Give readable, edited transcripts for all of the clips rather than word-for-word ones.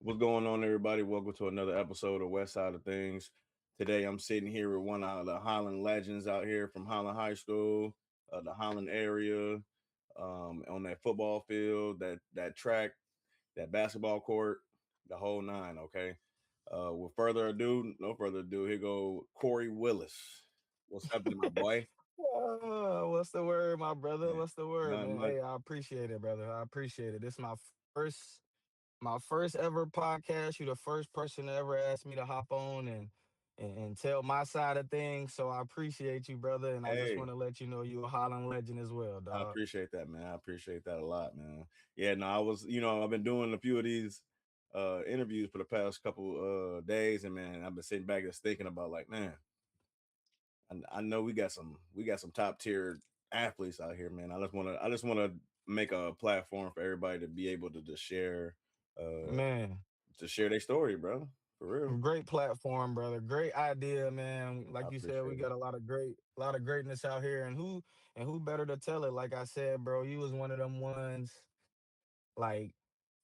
What's going on, everybody? Welcome to another episode of West Side of Things. Today, I'm sitting here with one of the Holland legends out here from Holland High School, the Holland area, on that football field, that track, that basketball court, the whole nine. Okay. With further ado, no further ado, here go Corey Willis. What's happening, my boy? What's the word, my brother? Man, What's the word, nothing man? much. Hey, I appreciate it, brother. I appreciate it. This is my first ever podcast. You're the first person to ever ask me to hop on and tell my side of things. So I appreciate you, brother. And I just Hey, want to let you know you're a Holland legend as well, I dog. appreciate that, man. I appreciate that a lot, man. Yeah, no, I've been doing a few of these interviews for the past couple days, and man, I've been sitting back just thinking about like, man, I know we got some top tier athletes out here, man. I just wanna make a platform for everybody to be able to uh Man, just share their story, bro. For real. great platform, brother. Great idea, man. I Like you said, we appreciate it. got a lot of greatness out here, and who better to tell it? Like I said, bro, you was one of them ones like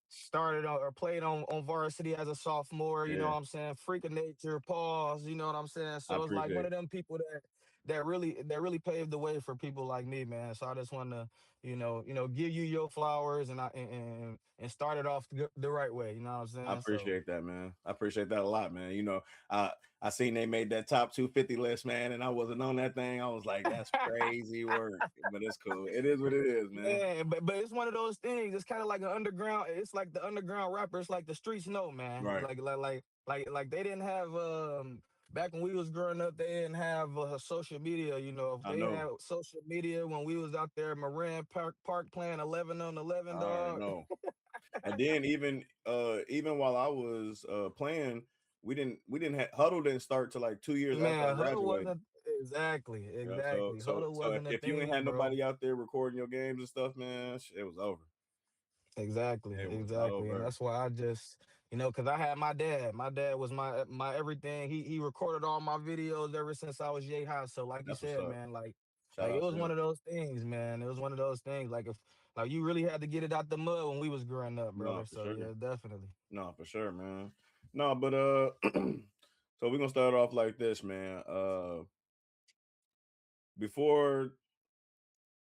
started on or played on varsity as a sophomore, you know Yeah, what I'm saying? Freak of nature, pause, you know what I'm saying? I So it's like one appreciate it. of them people that really paved the way for people like me, man. So I just want to, give you your flowers and start it off the right way, you know what I'm I saying? So appreciate that, man. I appreciate that a lot, man. I I seen they made that top 250 list, man, and I wasn't on that thing. I was like, that's crazy work, but it's cool. It is what it is, man. man, but it's one of those things. It's kind of like an underground. It's like the underground rapper. It's like the streets know, man. Right. Like they didn't have back when we was growing up. They didn't have social media. You know, I they know. had social media when we was out there, Moran Park playing 11 on 11, I already dog. know. And then even while I was playing, we didn't have Huddle didn't start till like 2 years after I Man, Huddle graduated. wasn't exactly, Yeah, so exactly. so Huddle so if, wasn't a if you ain't thing, had bro. nobody out there recording your games and stuff, man, it was over. Exactly, It was exactly, and over. that's why I just, cause I had my dad. My dad was my everything. He recorded all my videos ever since I was yay high. So like you That's what's said, up. man, Shout it out was to him. one of those things, man. It was one of those things. Like if like you really had to get it out the mud when we was growing up, No, brother. for So sure. yeah, definitely. No, for sure, man. No, but so we're gonna start off like this, man. Before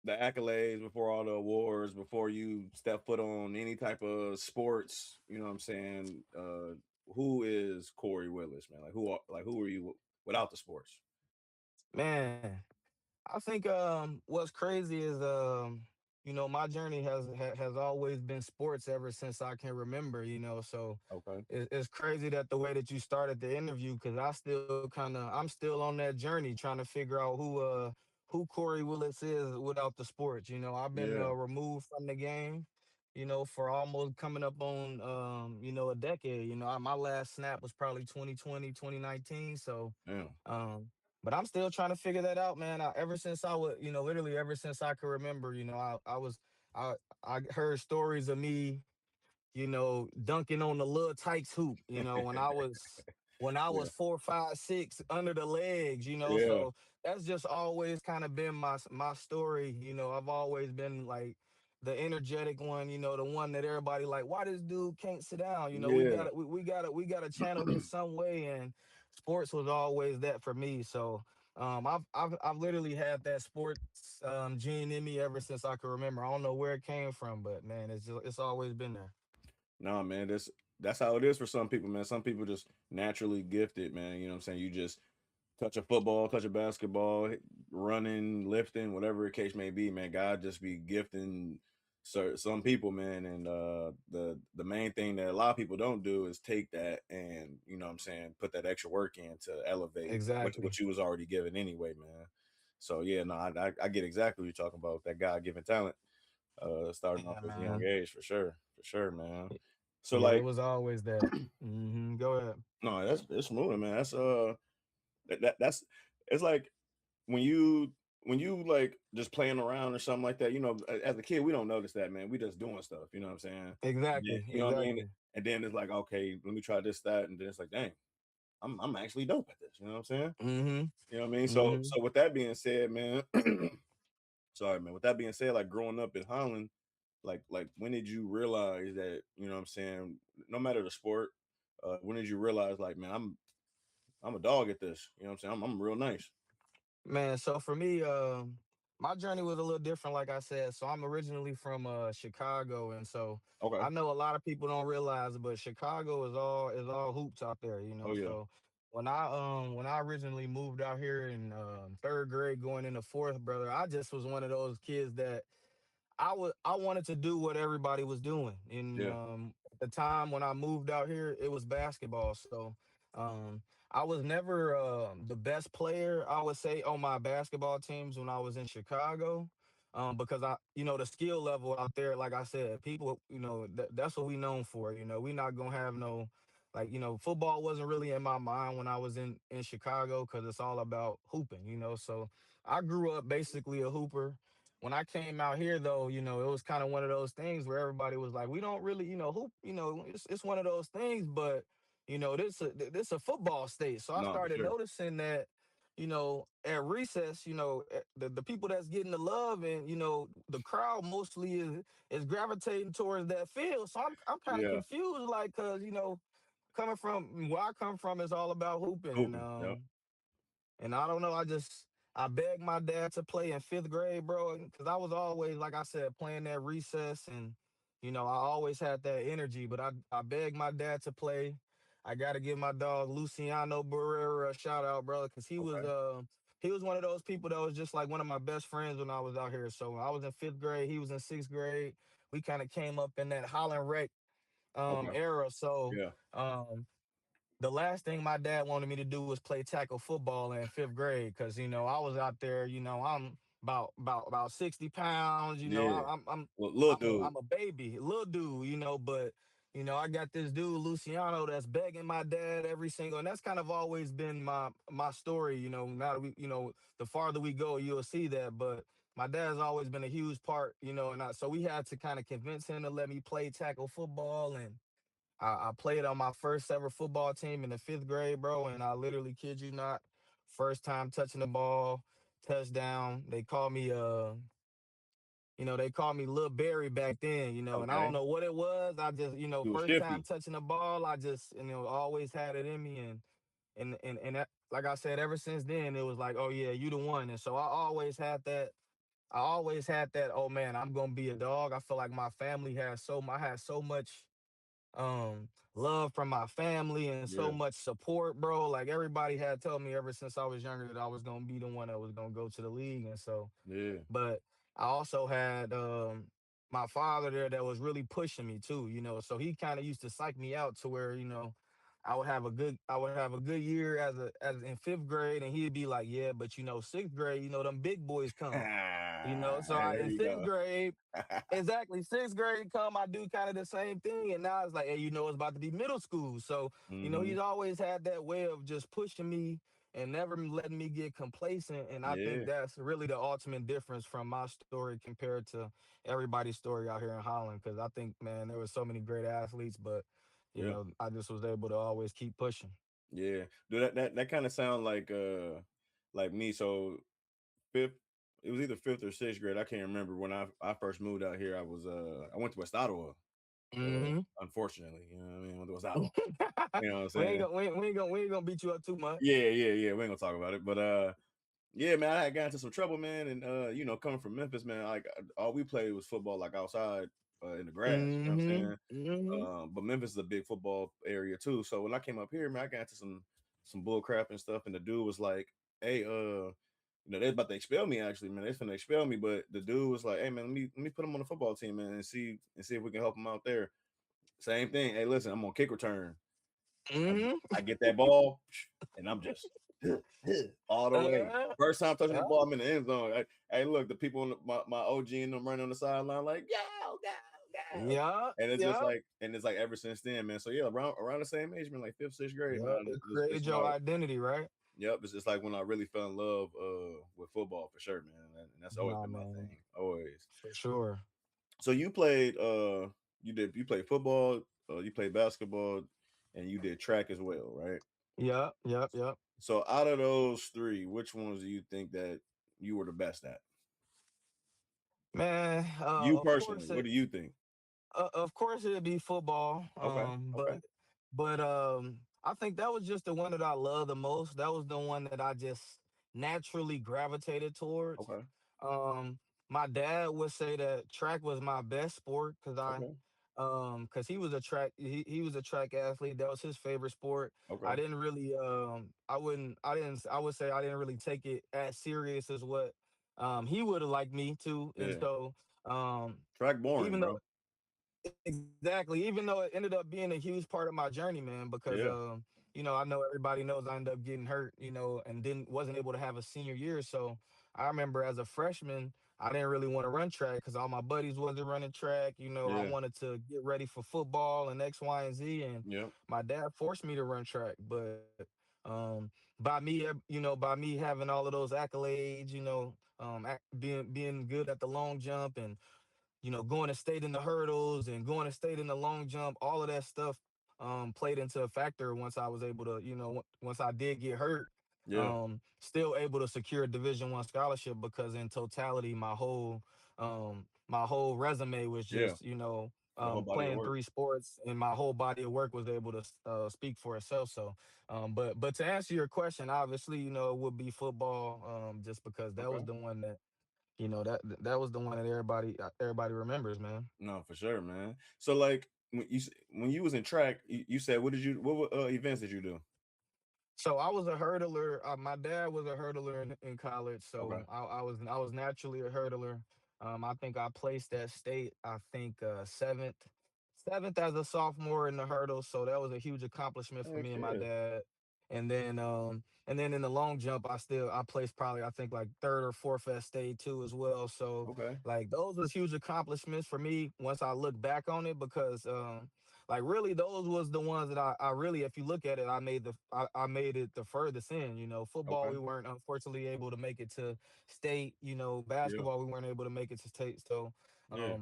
the accolades, before all the awards, before you step foot on any type of sports, you know what I'm saying? Who is Corey Willis, man? Who are you without the sports? Man, I think what's crazy is my journey has always been sports ever since I can remember, so Okay. it's crazy that the way that you started the interview, because I'm still on that journey trying to figure out who Corey Willis is without the sports. I've been Yeah. removed from the game, for almost coming up on a decade. My last snap was probably 2020, 2019. So Yeah. um but I'm still trying to figure that out, man. Ever since I was, literally ever since I could remember, I I heard stories of me, dunking on the little Tykes hoop, when I Yeah. was 4, 5, 6 under the legs, Yeah. So that's just always kind of been my story. I've always been like the energetic one, the one that everybody like, why this dude can't sit down? Yeah. We gotta channel this some way, and sports was always that for me. So I've literally had that sports gene in me ever since I could remember. I don't know where it came from, but man, it's always been there. No, man, that's how it is for some people, man. Some people just naturally gifted, man. You know what I'm saying? You just touch a football, touch a basketball, running, lifting, whatever the case may be, man. God just be gifting some people, man. And the main thing that a lot of people don't do is take that and you know what I'm saying, put that extra work in to elevate what Exactly. you was already given anyway, man. So yeah, no, I get exactly what you're talking about, that God given talent, starting off Yeah, at a young man. age, for sure, man. So Yeah, it like, was always that. Go ahead. no, that's smooth, man. That's it's like when you like just playing around or something like that, as a kid, we don't notice that, man. We just doing stuff, you know what I'm saying? And then, Exactly. you know what I mean? Exactly. And then it's like, okay, let me try this, that, and then it's like, dang, I'm actually dope at this, you know what I'm saying? Mm-hmm. You know what I mean? So Mm-hmm. so with that being said, man, sorry, man. With that being said, like growing up in Holland, like when did you realize that, you know what I'm saying, no matter the sport, when did you realize like, man, I'm a dog at this, you know what I'm saying, I'm real nice. Man, so for me, my journey was a little different, like I said. So I'm originally from Chicago, and so Okay. I know a lot of people don't realize, but Chicago is all hoops out there, you Oh know. yeah. So when I originally moved out here in third grade, going into fourth, brother, I just was one of those kids that I wanted to do what everybody was doing. And Yeah. at the time when I moved out here, it was basketball. So um, I was never the best player, I would say, on my basketball teams when I was in Chicago. Because the skill level out there, like I said, people, that's what we known for. We not gonna have no, like, football wasn't really in my mind when I was in Chicago because it's all about hooping. So I grew up basically a hooper. When I came out here, though, it was kind of one of those things where everybody was like, we don't really, hoop, it's one of those things, but this a football state. So I No, for started sure. noticing that, at recess, the people that's getting the love and, the crowd mostly is gravitating towards that field. So I'm kind of Yeah. confused, like, cause, coming from where I come from is all about hooping. And Hooping. Yep. I don't know. I begged my dad to play in fifth grade, bro, because I was always, like I said, playing that recess, and I always had that energy. But I begged my dad to play. I got to give my dog Luciano Barrera a shout out, brother, because Okay. he was one of those people that was just like one of my best friends when I was out here. So I was in fifth grade, he was in sixth grade. We kind of came up in that Holland rec Okay. era. So Yeah. um the last thing my dad wanted me to do was play tackle football in fifth grade because I was out there. I'm about 60 pounds. Yeah. I'm Little I'm a dude. I'm a baby, little dude. But I got this dude Luciano that's begging my dad every single, and that's kind of always been my story. Now that the farther we go, you'll see that. But my dad's always been a huge part. So we had to kind of convince him to let me play tackle football. And I played on my first ever football team in the fifth grade, bro. And I literally kid you not, first time touching the ball, touchdown. They called me Lil Barry back then, and I don't Okay. know what it was. I just, You was first time shifty. touching the ball, I just, always had it in me. And that, like I said, ever since then, it was like, oh yeah, you the one. And so I always had that, oh man, I'm gonna be a dog. I feel like my family I had so much love from my family and so Yeah. much support, bro. Like everybody had told me ever since I was younger that I was gonna be the one that was gonna go to the league. And so, Yeah. but I also had my father there that was really pushing me too, so he kind of used to psych me out to where, I would have a good year as in fifth grade, and he'd be like, yeah, but sixth grade, them big boys come. So Hey, there in you sixth go. grade, exactly. Sixth grade come, I do kind of the same thing, and now it's like, hey, it's about to be middle school. So Hmm. he's always had that way of just pushing me and never letting me get complacent. And I think Yeah. that's really the ultimate difference from my story compared to everybody's story out here in Holland. Because I think, man, there were so many great athletes, but Yeah. I just was able to always keep pushing. Yeah. Do that kind of sound like me. So fifth, it was either fifth or sixth grade. I can't remember when I first moved out here. I went to West Ottawa. Hmm. Unfortunately, you know what I mean, went to West Ottawa. You know what I'm we ain't saying? gonna we ain't gonna beat you up too much. Yeah. We ain't gonna talk about it, but yeah, man, I had got into some trouble, man, and coming from Memphis, man, like all we played was football, like outside in the grass. You know what I'm Hmm. saying? Hmm. But Memphis is a big football area too. So when I came up here, man, I got into some bull crap and stuff, and the dude was like, "Hey, they're about to expel me. Actually, man, they're finna expel me." But the dude was like, "Hey, man, let me put him on the football team, man, and see if we can help him out there." Same thing. Hey, listen, I'm on kick return. I get, Hmm. I get that ball, and I'm just all the way. Uh, First time touching the yeah, ball, I'm in the end zone. Hey, look, the people, my OG and them running on the sideline, like, go. yeah, And it's just yeah, like, ever since then, man. So yeah, around the same age, man, like fifth, sixth grade, yeah. man. It It's created when your identity, right? yep, it's just like when I really fell in love with football for sure, man. And that's always Nah, been my man, thing, always. for sure. So you played football, you played basketball, and you did track as well, right? Yeah, yep, yep. So out of those three, which ones do you think that you were the best at? Man, You of personally, course, what do you think? of course it'd be football. Okay, okay, But I think that was just the one that I love the most. That was the one that I just naturally gravitated towards. okay, Um, my dad would say that track was my best sport okay, because he was a track athlete. That was his favorite sport. I okay. didn't really I would say I didn't really take it as serious as what he would have liked me to. And Yeah, so um track boring, even though bro. exactly. Even though it ended up being a huge part of my journey, man, because Yeah, I know everybody knows I ended up getting hurt, and didn't wasn't able to have a senior year. So I remember as a freshman, I didn't really want to run track because all my buddies wasn't running track. I yeah, wanted to get ready for football and X, Y, and Z. And yeah, my dad forced me to run track. But by me having all of those accolades, being good at the long jump and going to state in the hurdles and going to state in the long jump, all of that stuff played into a factor once I was able to, once I did get hurt, yeah, still able to secure a Division I scholarship because in totality, my whole resume was yeah. just, The whole body of playing work. three sports, and my whole body of work was able to speak for itself. So, but to answer your question, obviously, it would be football, just because that was Okay. the one that that was the one that everybody remembers, man. No, for sure, man. So like when you was in track, you said what events did you do? So I was a hurdler. My dad was a hurdler in college, Okay, so I was naturally a hurdler. I think I placed at state. I think seventh as a sophomore in the hurdles. So that was a huge accomplishment for heck me and my yeah. dad. And then in the long jump, I placed probably I think like third or fourth at state too as well. So Okay, like those was huge accomplishments for me once I look back on it because like really those was the ones that I really, if you look at it, I made it the furthest in. Football, okay, we weren't unfortunately able to make it to state. yeah, Basketball, we weren't able to make it to state. So yeah,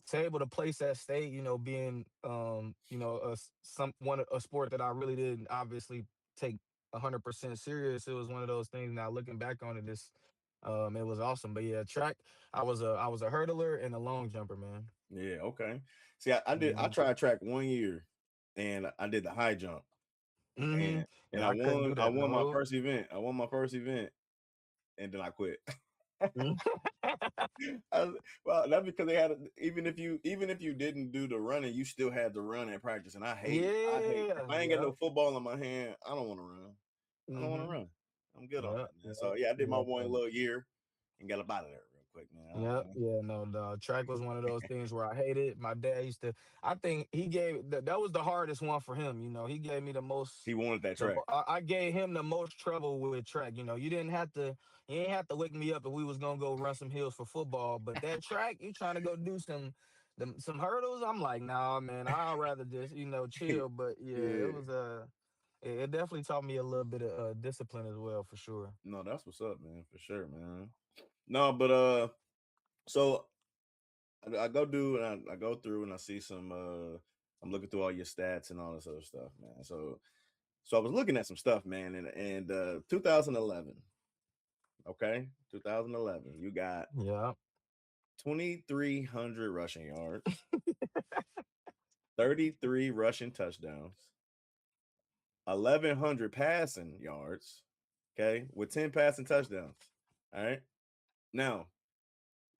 to able to place at state, being a sport that I really didn't obviously take 100% serious. It was one of those things. Now looking back on it, it was awesome. But yeah, track, I was a hurdler and a long jumper, man. yeah. Okay. See, I Hmm. tried track 1 year, and I did the high jump, Hmm. and Yeah, I couldn't do I that. won my No. first event. I won my first event, and then I quit. Mhm. Well, that's because even if you didn't do the running, you still had to run and practice. And I hate if Yeah. I ain't got no Yep. football in my hand, I don't want to run. I don't want to Hmm. run. I'm good on Yep. that, man. Yep. So yeah, I did my Yeah. one little year and got up out of there real quick, man. Yep. Yeah. No, the track was one of those things where I hated. My dad used to. I think he gave that was the hardest one for him. He gave me the most. He wanted that track. I gave him the most trouble with track. You ain't have to wake me up if we was gonna go run some hills for football. But that track, you trying to go do some hurdles? I'm like, nah, man. I'd rather just chill. But yeah, Yeah. it definitely taught me a little bit of discipline as well, for sure. No, that's what's up, man, for sure, man. No, but so I go do and I go through and I see some I'm looking through all your stats and all this other stuff, man. So I was looking at some stuff, man, and 2011, okay, 2011, you got Yeah. 2,300 rushing yards, 33 rushing touchdowns, 1,100 passing yards, okay, with 10 passing touchdowns. All right. Now,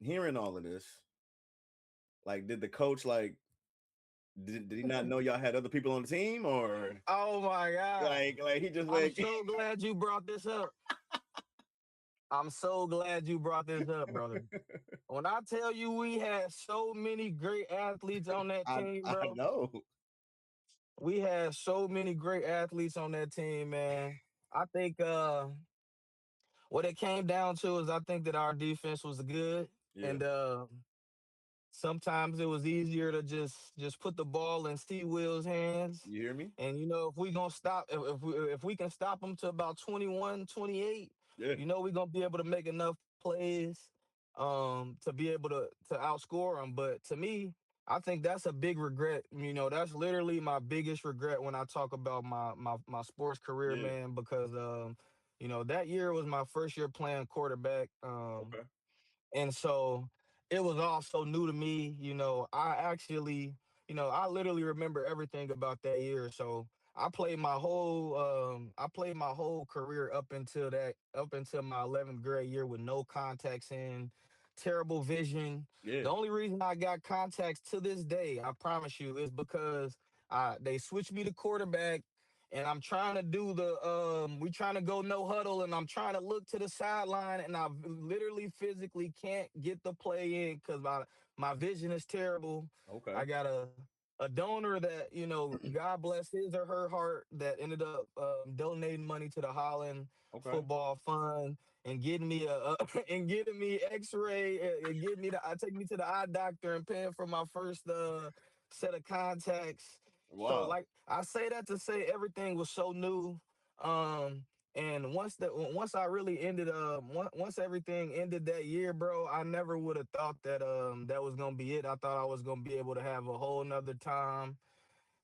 hearing all of this, like, did the coach did he not know y'all had other people on the team, or Oh my God. like he just I'm like so glad you brought this up. I'm so glad you brought this up, brother. When I tell you we had so many great athletes on that team, I bro, know. we had so many great athletes on that team, man. I think what it came down to is I think that our defense was good, Yeah. and sometimes it was easier to just put the ball in C Will's hands. You hear me? And if we gonna stop if we can stop them to about 21, 28, Yeah. we're gonna be able to make enough plays to be able to outscore them. But to me, I think that's a big regret. That's literally my biggest regret when I talk about my sports career, Yeah. man, because that year was my first year playing quarterback. Okay. And so it was all so new to me. I actually, I literally remember everything about that year. So I played my whole career up until my 11th grade year with no contacts in, terrible vision. Yeah. The only reason I got contacts to this day, I promise you, is because they switched me to quarterback, and I'm trying to do we trying to go no huddle, and I'm trying to look to the sideline, and I literally physically can't get the play in because my vision is terrible. Okay. I got a donor that, God bless his or her heart, that ended up donating money to the Holland Okay. football fund and getting me and getting me X-ray, and getting me I take me to the eye doctor and paying for my first set of contacts. So Wow. like I say that to say everything was so new. Um and once I really ended once everything ended that year, bro, I never would have thought that that was gonna be it. I thought I was gonna be able to have a whole nother time,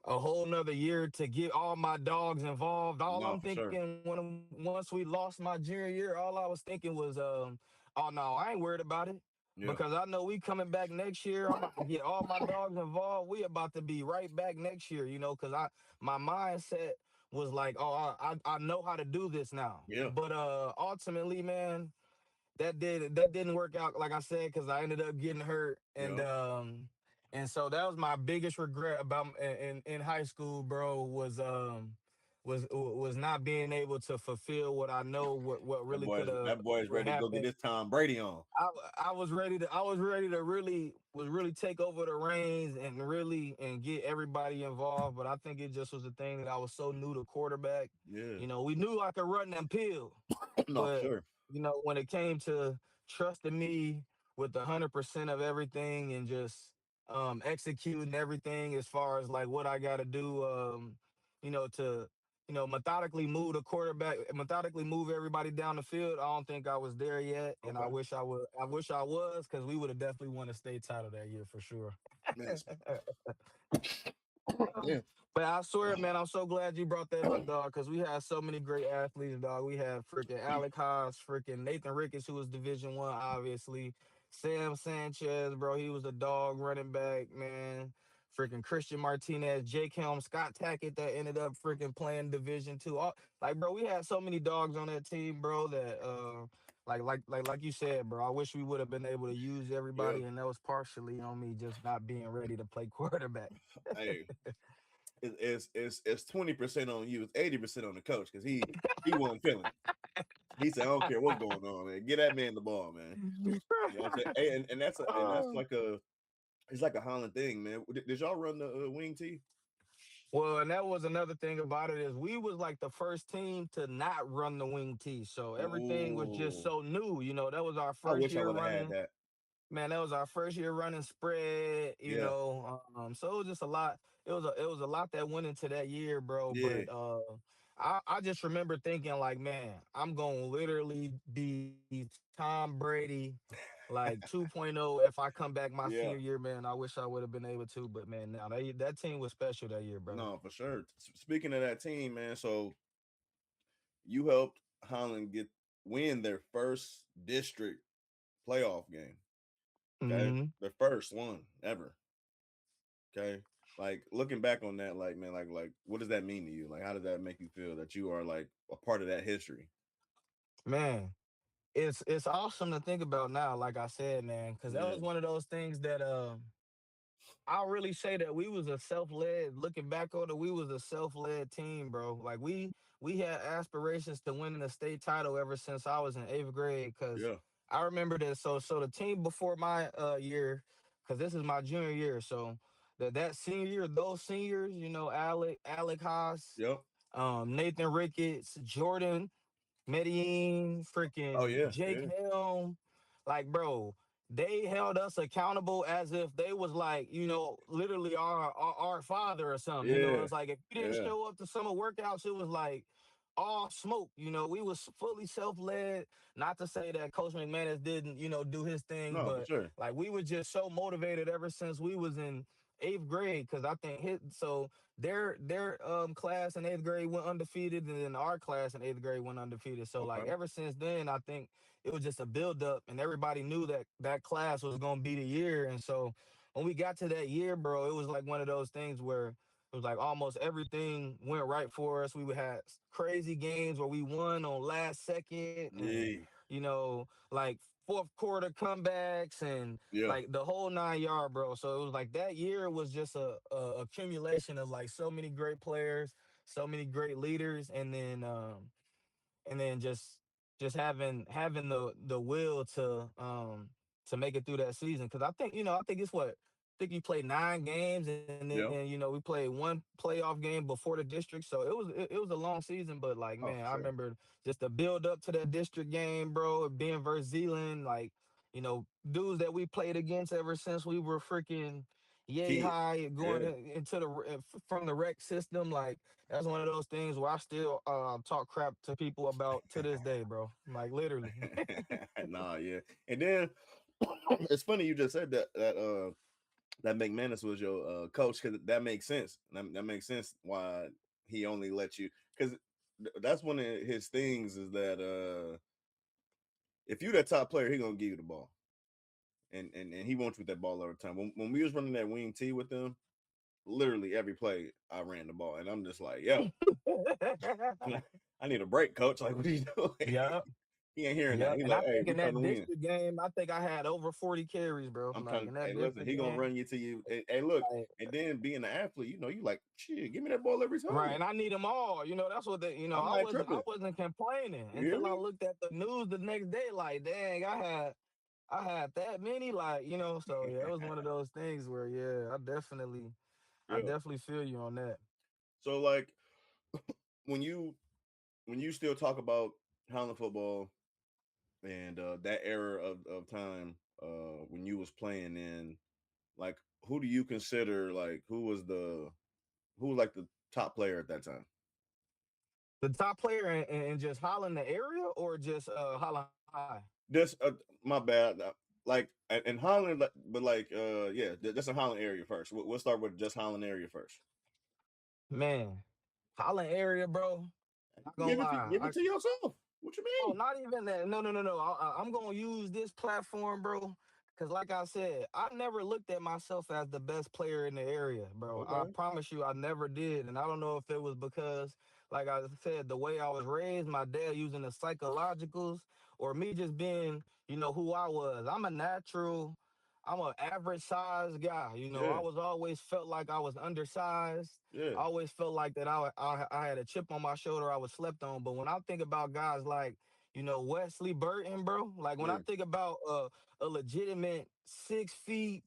a whole nother year to get all my dogs involved. All No, I'm for sure. thinking once we lost my junior year, all I was thinking was, oh no, I ain't worried about it Yeah. because I know we coming back next year. I'm about to get all my dogs involved. We about to be right back next year, because my mindset was like, oh, I know how to do this now. Yeah. But ultimately, man, that didn't work out like I said, because I ended up getting hurt, Yeah. and so that was my biggest regret about in high school, bro, was not being able to fulfill what I know what That really could boy's have that boy's ready to go get happened. this Tom Brady on. I I was ready to really take over the reins and really and get everybody involved, but I think it just was a thing that I was so new to quarterback. Yeah. We knew I could run and peel, No, for but sure. when it came to trusting me with 100% of everything and just executing everything as far as like what I got to do, to methodically move the quarterback, methodically move everybody down the field. I don't think I was there yet, and I Okay. wish I would. I wish I was, because we would have definitely won a state title that year for sure. Man, yeah. But I swear, man, I'm so glad you brought that up, dog, because we had so many great athletes, dog. We had freaking Alec Haas, freaking Nathan Ricketts, who was Division 1, obviously. Sam Sanchez, bro, he was a dog running back, man. Freaking Christian Martinez, Jake Helm, Scott Tackett, that ended up freaking playing Division 2. Like, bro, we had so many dogs on that team, bro, that like you said, bro. I wish we would have been able to use Yeah. everybody, and that was partially on me just not being ready to play quarterback. Hey, it's 20% on you. It's 80% on the coach because he wasn't feeling it. He said, "I don't care what's going on, man. Get that man the ball, man." You know what I'm saying? Hey, and that's Oh. like a it's like a Holland thing, man. Did y'all run the wing tee? Well, and that was another thing about it, is we was like the first team to not run the wing tee. So everything was just Oh, so new. That was our I first wish I year would have had running. that. Man, that was our first year running spread. Yeah, So it was just a lot. It was a lot that went into that year, bro. yeah, But I just remember thinking like, man, I'm gonna literally be Tom Brady, like 2.0 if I come back my senior yeah. year, man. I wish I would have been able to, but man, now that team was special that year, brother. No, for sure. Speaking of that team, man, so you helped Holland win their first district playoff game. Okay, Hmm. their first one ever. Okay, like looking back on that, like man, like what does that mean to you? Like, how does that make you feel that you are like a part of that history? Man, it's awesome to think about now. Like I said, man, because that Yeah, was one of those things that I'll really say that we was a self-led. Looking back on it, we was a self-led team, bro. Like we had aspirations to winning the state title ever since I was in 8th grade. Cause yeah, I remember that. So the team before my year, cause this is my junior year. So that senior year, those seniors, Alec Haas, yep. Nathan Ricketts, Jordan Medellin, Oh freaking yeah, Jake yeah, Helm, like, bro, they held us accountable as if they was like, literally our father or something. yeah, It's like if you didn't yeah. show up to summer workouts, it was like all smoke. We was fully self-led. Not to say that Coach McManus didn't, do his thing, No, for but sure. like we were just so motivated ever since we was in eighth grade, because I think their class in eighth grade went undefeated, and then our class in eighth grade went undefeated. So like Okay. ever since then, I think it was just a build up, and everybody knew that that class was gonna be the year. And so when we got to that year, bro, it was like one of those things where it was like almost everything went right for us. We would have crazy games where we won on last second, and Yeah. like fourth quarter comebacks, and Yeah. like the whole 9 yard, bro. So it was like that year was just a accumulation of like so many great players, so many great leaders, and then just having the will to make it through that season. Because I think it's what I think you played 9 games, and Yeah. we played one playoff game before the district. So it was a long season, but like, Oh, man, for I sure. remember just the build up to that district game, bro, being versus Zealand, like, dudes that we played against ever since we were freaking yay Kids. high, going Yeah. into from the rec system. Like, that's one of those things where I still talk crap to people about to this day, bro. Like, literally. Nah, yeah. And then it's funny you just said that McManus was your coach, because that makes sense. That makes sense why he only let you, because that's one of his things is that if you that top player, he gonna give you the ball, and he wants you with that ball all the time. When we was running that wing T with them, literally every play I ran the ball, and I'm just like, yo, I need a break, coach. Like, what are you doing? Yeah, He ain't hearing that. yeah. He And like, I hey, think we in trying that to win. district game, I think I had over 40 carries, bro. I'm Like trying. in that Hey, listen, district he gonna game. run you to you. Hey, look, Like, and then being an athlete, you like, shit, give me that ball every right, time. and I need them all. That's what I'm I not wasn't I tripping. wasn't complaining You hear until I me? looked at the news the next day. Like, dang, I had that many. Like, so yeah, it was one of those things where, yeah, I Yeah. definitely feel you on that. So like when you still talk about Holland football and that era of time when you was playing in, like, who do you consider, like, who was like the top player at that time? The top player in just Holland the area, or just Holland High? This my bad. Like in Holland, but like yeah, that's a Holland area first. We'll start with just Holland area first. Man, Holland area, bro. Not gonna lie. Give it to yourself. What you Oh, mean? not even that. No, no, no, no. I'm gonna use this platform, bro. Cause like I said, I never looked at myself as the best player in the area, bro. I Okay. promise you, I never did. And I don't know if it was because, like I said, the way I was raised, my dad using the psychologicals, or me just being, who I was. I'm an average sized guy. I Yeah. was always felt like I was undersized. Yeah. I always felt like that I had a chip on my shoulder. I was slept on. But when I think about guys like, Wesley Burton, bro. Like when I Yeah. think about a legitimate 6 feet,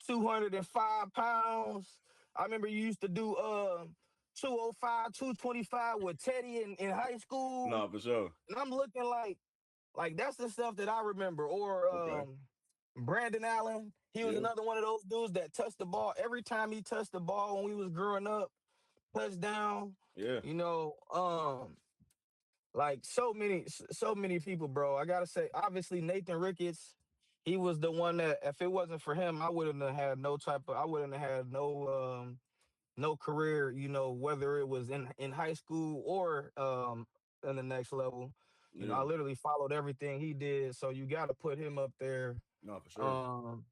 205 pounds. I remember you used to do 205, 225 with Teddy in high school. No, for sure. And I'm looking like that's the stuff that I remember. Or Okay. Brandon Allen. He was Yeah. another one of those dudes that touched the ball. Every time he touched the ball when we was growing up, touchdown. Yeah. You know, um, like so many people, bro. I gotta say, obviously Nathan Ricketts, he was the one that if it wasn't for him, I wouldn't have had no career, whether it was in high school or in the next level. I Yeah. literally followed everything he did. So you gotta put him up there. No, for sure. Um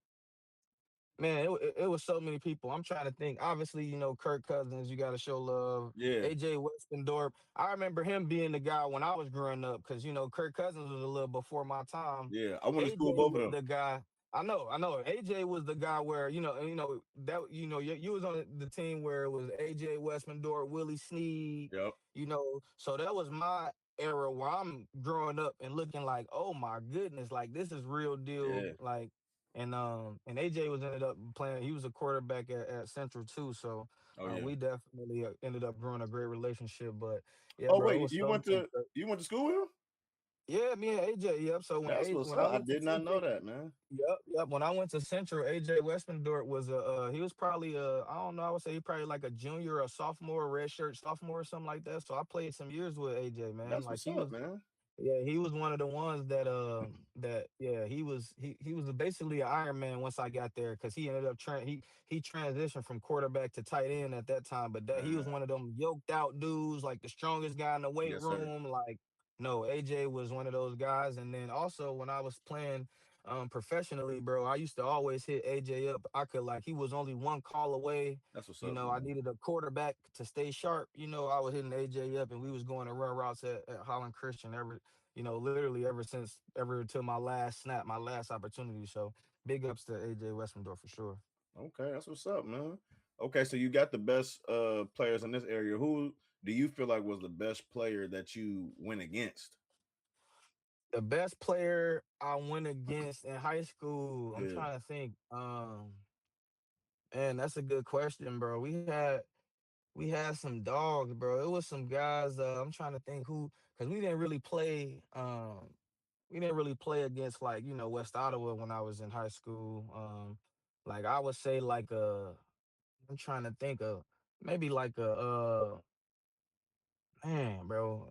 Man, it was so many people. I'm trying to think. Obviously, Kirk Cousins, you got to show love. Yeah. AJ Westendorp. I remember him being the guy when I was growing up because, Kirk Cousins was a little before my time. Yeah. I went to school with AJ both of was them. the guy. I know. AJ was the guy where, that, you was on the team where it was AJ Westendorp, Willie Sneed, Yep. so that was my era where I'm growing up and looking like, oh my goodness, like this is real deal. Yeah. Like, and AJ was ended up playing. He was a quarterback at Central too, so Oh yeah. we definitely ended up growing a great relationship. But yeah, Oh bro, it wait, was so many. you went to school with him? Yeah, me and AJ. Yep. So That's what's when I up. I went to did not know Central, that, man. yep. When I went to Central, AJ Westendorp was he was probably I don't know, I would say he probably like a junior or sophomore, red shirt sophomore or something like that. So I played some years with AJ, man. That's Like what's he up, was man. Yeah, he was one of the ones that yeah, he was basically an Iron Man once I got there because he ended up he transitioned from quarterback to tight end at that time. But that he was Man, one of them yoked out dudes, like the strongest guy in the weight yes, sir. room. Like no, AJ was one of those guys. And then also when I was playing professionally, bro, I used to always hit AJ up. I could like he was only one call away. That's what's You up, know, I man. needed a quarterback to stay sharp. You know, I was hitting AJ up and we was going to run routes at Holland Christian literally ever until my last snap, my last opportunity. So big ups to AJ Westendorf for sure. Okay, that's what's up, man. Okay, so you got the best players in this area. Who do you feel like was the best player that you went against? The best player I went against in high school, I'm Yeah, trying to think. Man, that's a good question, bro. We had some dogs, bro. It was some guys. I'm trying to think who, because we didn't really play against like West Ottawa when I was in high school. Like I would say I'm trying to think of maybe like a man, bro.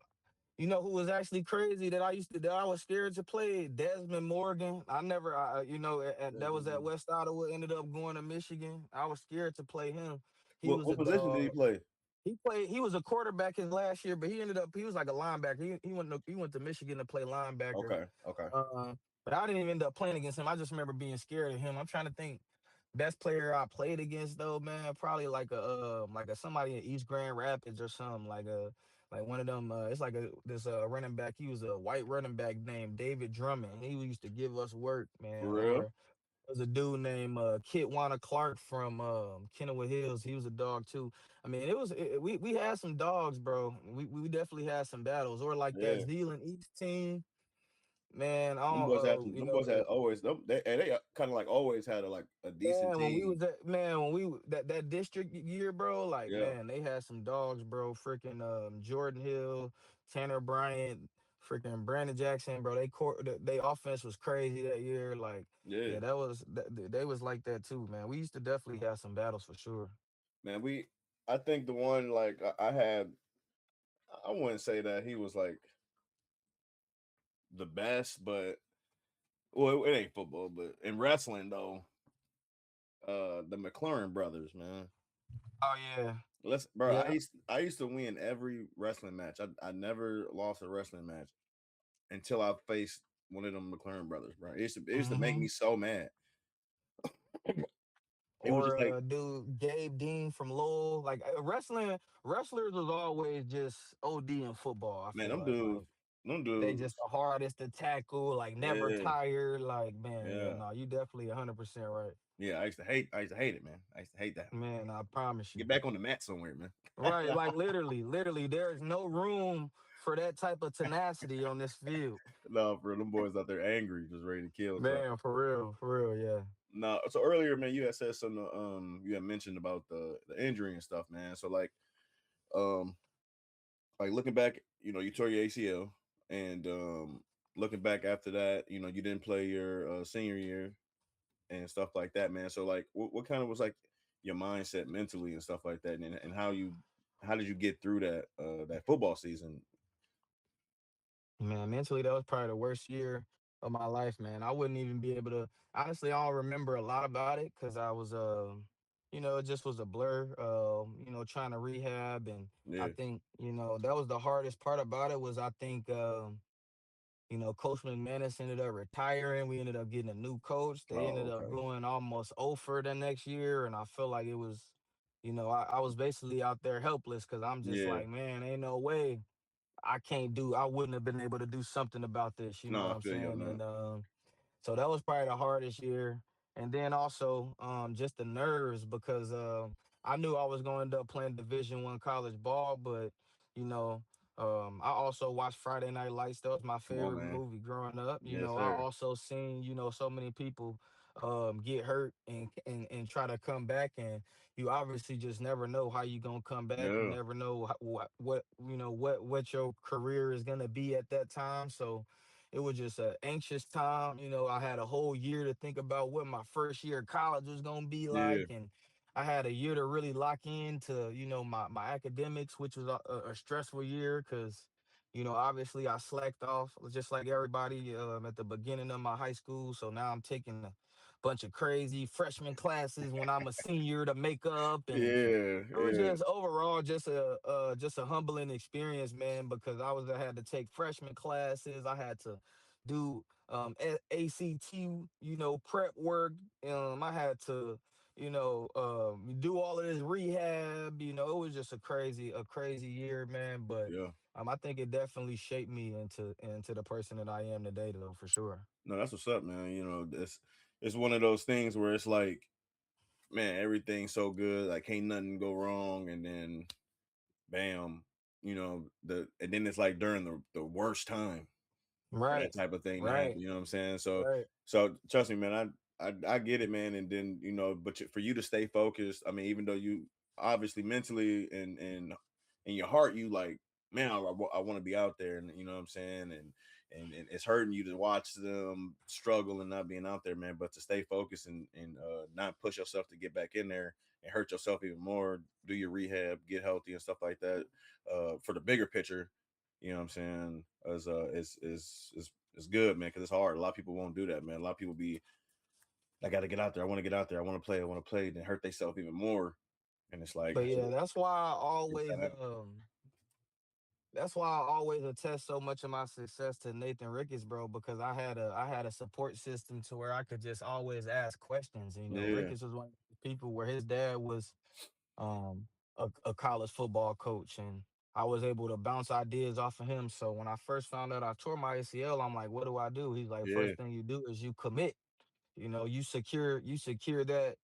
You know who was actually crazy that I was scared to play? Desmond Morgan. I never, that was at Desmond. West Ottawa. Ended up going to Michigan. I was scared to play him. He was What a position did he dog. play? He played. He was a quarterback his last year, but he ended up. He was like a linebacker. He went to Michigan to play linebacker. Okay, okay. But I didn't even end up playing against him. I just remember being scared of him. I'm trying to think. Best player I played against though, man, probably like a somebody in East Grand Rapids or something like one of them. It's like a this running back. He was a white running back named David Drummond. He used to give us work, For man. real? Or there's a dude named Kitwana Clark from Kennewood Hills. He was a dog too. I mean, we had some dogs, bro. We definitely had some battles. Or like that Yeah. Zealand East team, man. I Them don't, boys had them boys had always they kind of like always had a decent man, when we team. was at man, when we that district year, bro, like Yeah, man, they had some dogs, bro. Freaking Jordan Hill, Tanner Bryant, freaking Brandon Jackson, bro. They offense was crazy that year. Like, yeah, yeah, they was like that too, man. We used to definitely have some battles for sure. man. I think the one like I had, I wouldn't say that he was like the best, but well, it ain't football, but in wrestling though, the McLaurin brothers, man. Oh yeah. Let's, bro. Yeah. I used to win every wrestling match. I never lost a wrestling match until I faced one of them McLaurin brothers, bro. It used to make me Hmm. so mad. It was Or just like, dude, Gabe Dean from Lowell. Like wrestlers was always just OD in football. I man, feel like them they just dudes, the hardest to tackle, like never yeah, tired. Like, man, yeah, yeah, no, you definitely 100% right. yeah. I used to hate it, man. I used to hate that. Man, I promise Get you. back on the mat somewhere, man. Right, like literally, there is no room for that type of tenacity on this field. No, for them boys out there angry, just ready to kill something. Man, for real, yeah. No, so earlier, man, you had said something. You had mentioned about the injury and stuff, man. So um, like looking back, you tore your ACL, and looking back after that, you didn't play your senior year and stuff like that, man. So like, what kind of was like your mindset mentally and stuff like that, and how did you get through that football season? Man, mentally, that was probably the worst year of my life, man. I wouldn't even be able to. Honestly, I don't remember a lot about it because I was, it just was a blur. Trying to rehab, and I Yeah. think that was the hardest part about it. Was I think Coach McManus ended up retiring. We ended up getting a new coach. They ended Oh, up okay. going almost over the next year, and I felt like it was, I was basically out there helpless because I'm just Yeah. like, man, ain't no way I wouldn't have been able to do something about this, you know No, what I I'm feel you on saying? that. And so that was probably the hardest year. And then also just the nerves because I knew I was going to end up playing Division 1 college ball, but you know, I also watched Friday Night Lights. That was my Come on, favorite man. movie growing up. Yes, I sir. also seen, so many people get hurt and try to come back, and you obviously just never know how you gonna come back. You Yeah. never know what your career is gonna be at that time. So it was just an anxious time. I had a whole year to think about what my first year of college was gonna be Yeah. like, and I had a year to really lock into my academics, which was a stressful year because Obviously I slacked off just like everybody at the beginning of my high school. So now I'm taking a bunch of crazy freshman classes when I'm a senior to make up, and Yeah, it was yeah, just overall just a humbling experience, man, because I had to take freshman classes. I had to do ACT, prep work. I had to, do all of this rehab. It was just a crazy year, man. But yeah. I think it definitely shaped me into the person that I am today, though, for sure. No, that's what's up, man. It's one of those things where it's like, man, everything's so good, like can't nothing go wrong, and then bam, and then it's like during the worst time for Right, that type of thing to happen. right, You know what I'm saying? So, right. so trust me, man. I get it, man. And then but for you to stay focused, I mean, even though you obviously mentally and in your heart, you like, man, I want to be out there, and you know what I'm saying, and it's hurting you to watch them struggle and not being out there, man. But to stay focused and not push yourself to get back in there and hurt yourself even more, do your rehab, get healthy and stuff like that. For the bigger picture, you know what I'm saying? As is good, man, because it's hard. A lot of people won't do that, man. A lot of people be, I got to get out there. I want to get out there. I want to play. Then hurt themselves even more. And it's like, But yeah, it's that happen. that's why I always attest so much of my success to Nathan Ricketts, bro, because I had a support system to where I could just always ask questions. Yeah, Ricketts was one of the people where his dad was a college football coach, and I was able to bounce ideas off of him. So when I first found out I tore my ACL, I'm like, what do I do? He's like, yeah, first thing you do is you commit. You secure that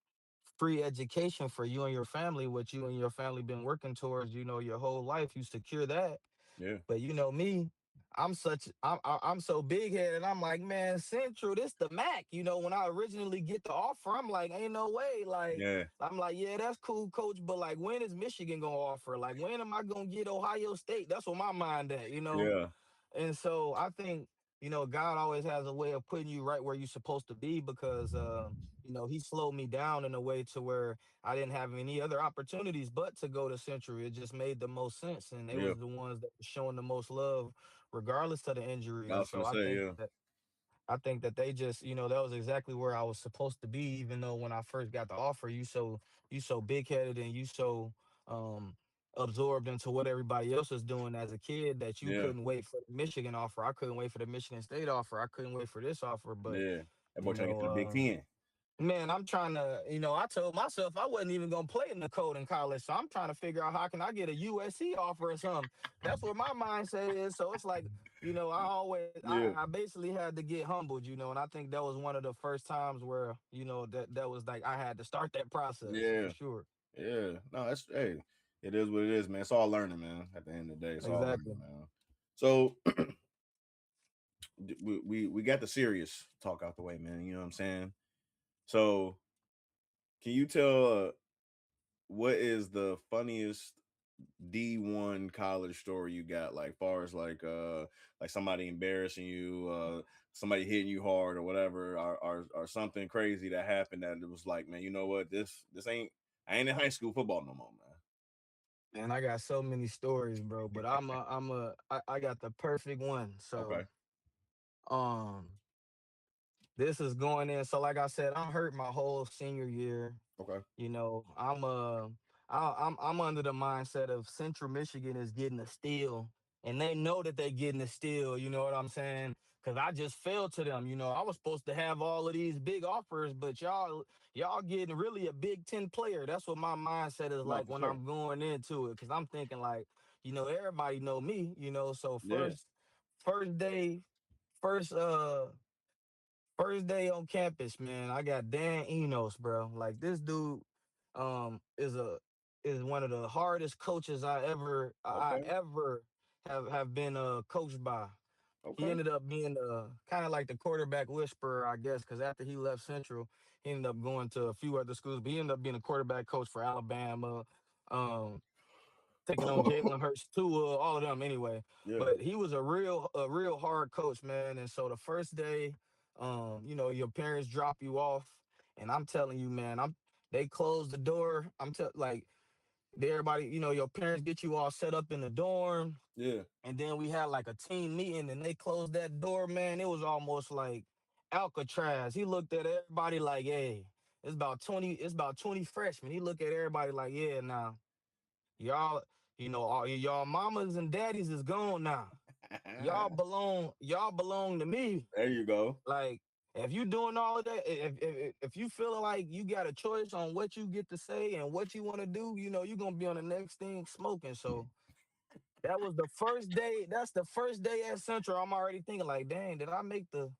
free education for you and your family, what you and your family been working towards, your whole life. You secure that. yeah, But me, I'm so big headed. I'm like, man, Central, this the Mac. When I originally get the offer, I'm like, ain't no way. Like, yeah, I'm like, yeah, that's cool, coach. But like, when is Michigan gonna offer? Like, when am I gonna get Ohio State? That's what my mind at. yeah, And so I think, God always has a way of putting you right where you're supposed to be because, he slowed me down in a way to where I didn't have any other opportunities but to go to Central. It just made the most sense. And they yeah. was the ones that were showing the most love, regardless of the injury. I And was so gonna I say, think yeah, that they just, that was exactly where I was supposed to be, even though when I first got the offer, you so big headed and you so um absorbed into what everybody else was doing as a kid that you yeah, couldn't wait for the Michigan offer. I couldn't wait for the Michigan State offer. I couldn't wait for this offer. But yeah. That boy you trying to get know, to the Big uh Ten. man, I'm trying to, I told myself I wasn't even gonna play in the code in college. So I'm trying to figure out how can I get a USC offer or something. That's what my mindset is. So it's like, I always Yeah, I basically had to get humbled, and I think that was one of the first times where, that was like I had to start that process yeah, for sure. yeah. No, that's hey, it is what it is, man. It's all learning, man. At the end of the day, it's all learning, Exactly. man. So we got the serious talk out the way, man. You know what I'm saying? So can you tell what is the funniest D1 college story you got? Like far as like somebody embarrassing you, somebody hitting you hard or whatever, or something crazy that happened that it was like, man, you know what? This ain't I ain't in high school football no more, man. And I got so many stories, bro. But I got the perfect one. So Okay. um this is going in. So like I said, I'm hurt my whole senior year. Okay. I'm under the mindset of Central Michigan is getting a steal, and they know that they're getting a steal. You know what I'm saying? Because I just fell to them. I was supposed to have all of these big offers, but y'all getting really a Big Ten player. That's what my mindset is No, like for when sure. I'm going into it. Because I'm thinking like, everybody know me. So Yeah. first day, first first day on campus, man, I got Dan Enos, bro. Like this dude is one of the hardest coaches I Okay. ever have been coached by. He Okay. ended up being kind of like the quarterback whisperer, I guess, because after he left Central, he ended up going to a few other schools, but he ended up being a quarterback coach for Alabama. Um, Taking on Jalen Hurts too, all of them anyway. Yeah. But he was a real hard coach, man. And so the first day, your parents drop you off, and I'm telling you, man, they closed the door. Like Everybody, your parents get you all set up in the dorm, Yeah. and then we had like a team meeting, and they closed that door. Man, it was almost like Alcatraz. He looked at everybody like, "Hey, it's about 20 freshmen." He looked at everybody like, "Yeah, now y'all, all y'all mamas and daddies is gone now. Y'all belong to me. There you go. Like, if you doing all of that, if you feeling like you got a choice on what you get to say and what you want to do, you're gonna be on the next thing smoking." So that was the first day. That's the first day at Central. I'm already thinking like, dang, did I make the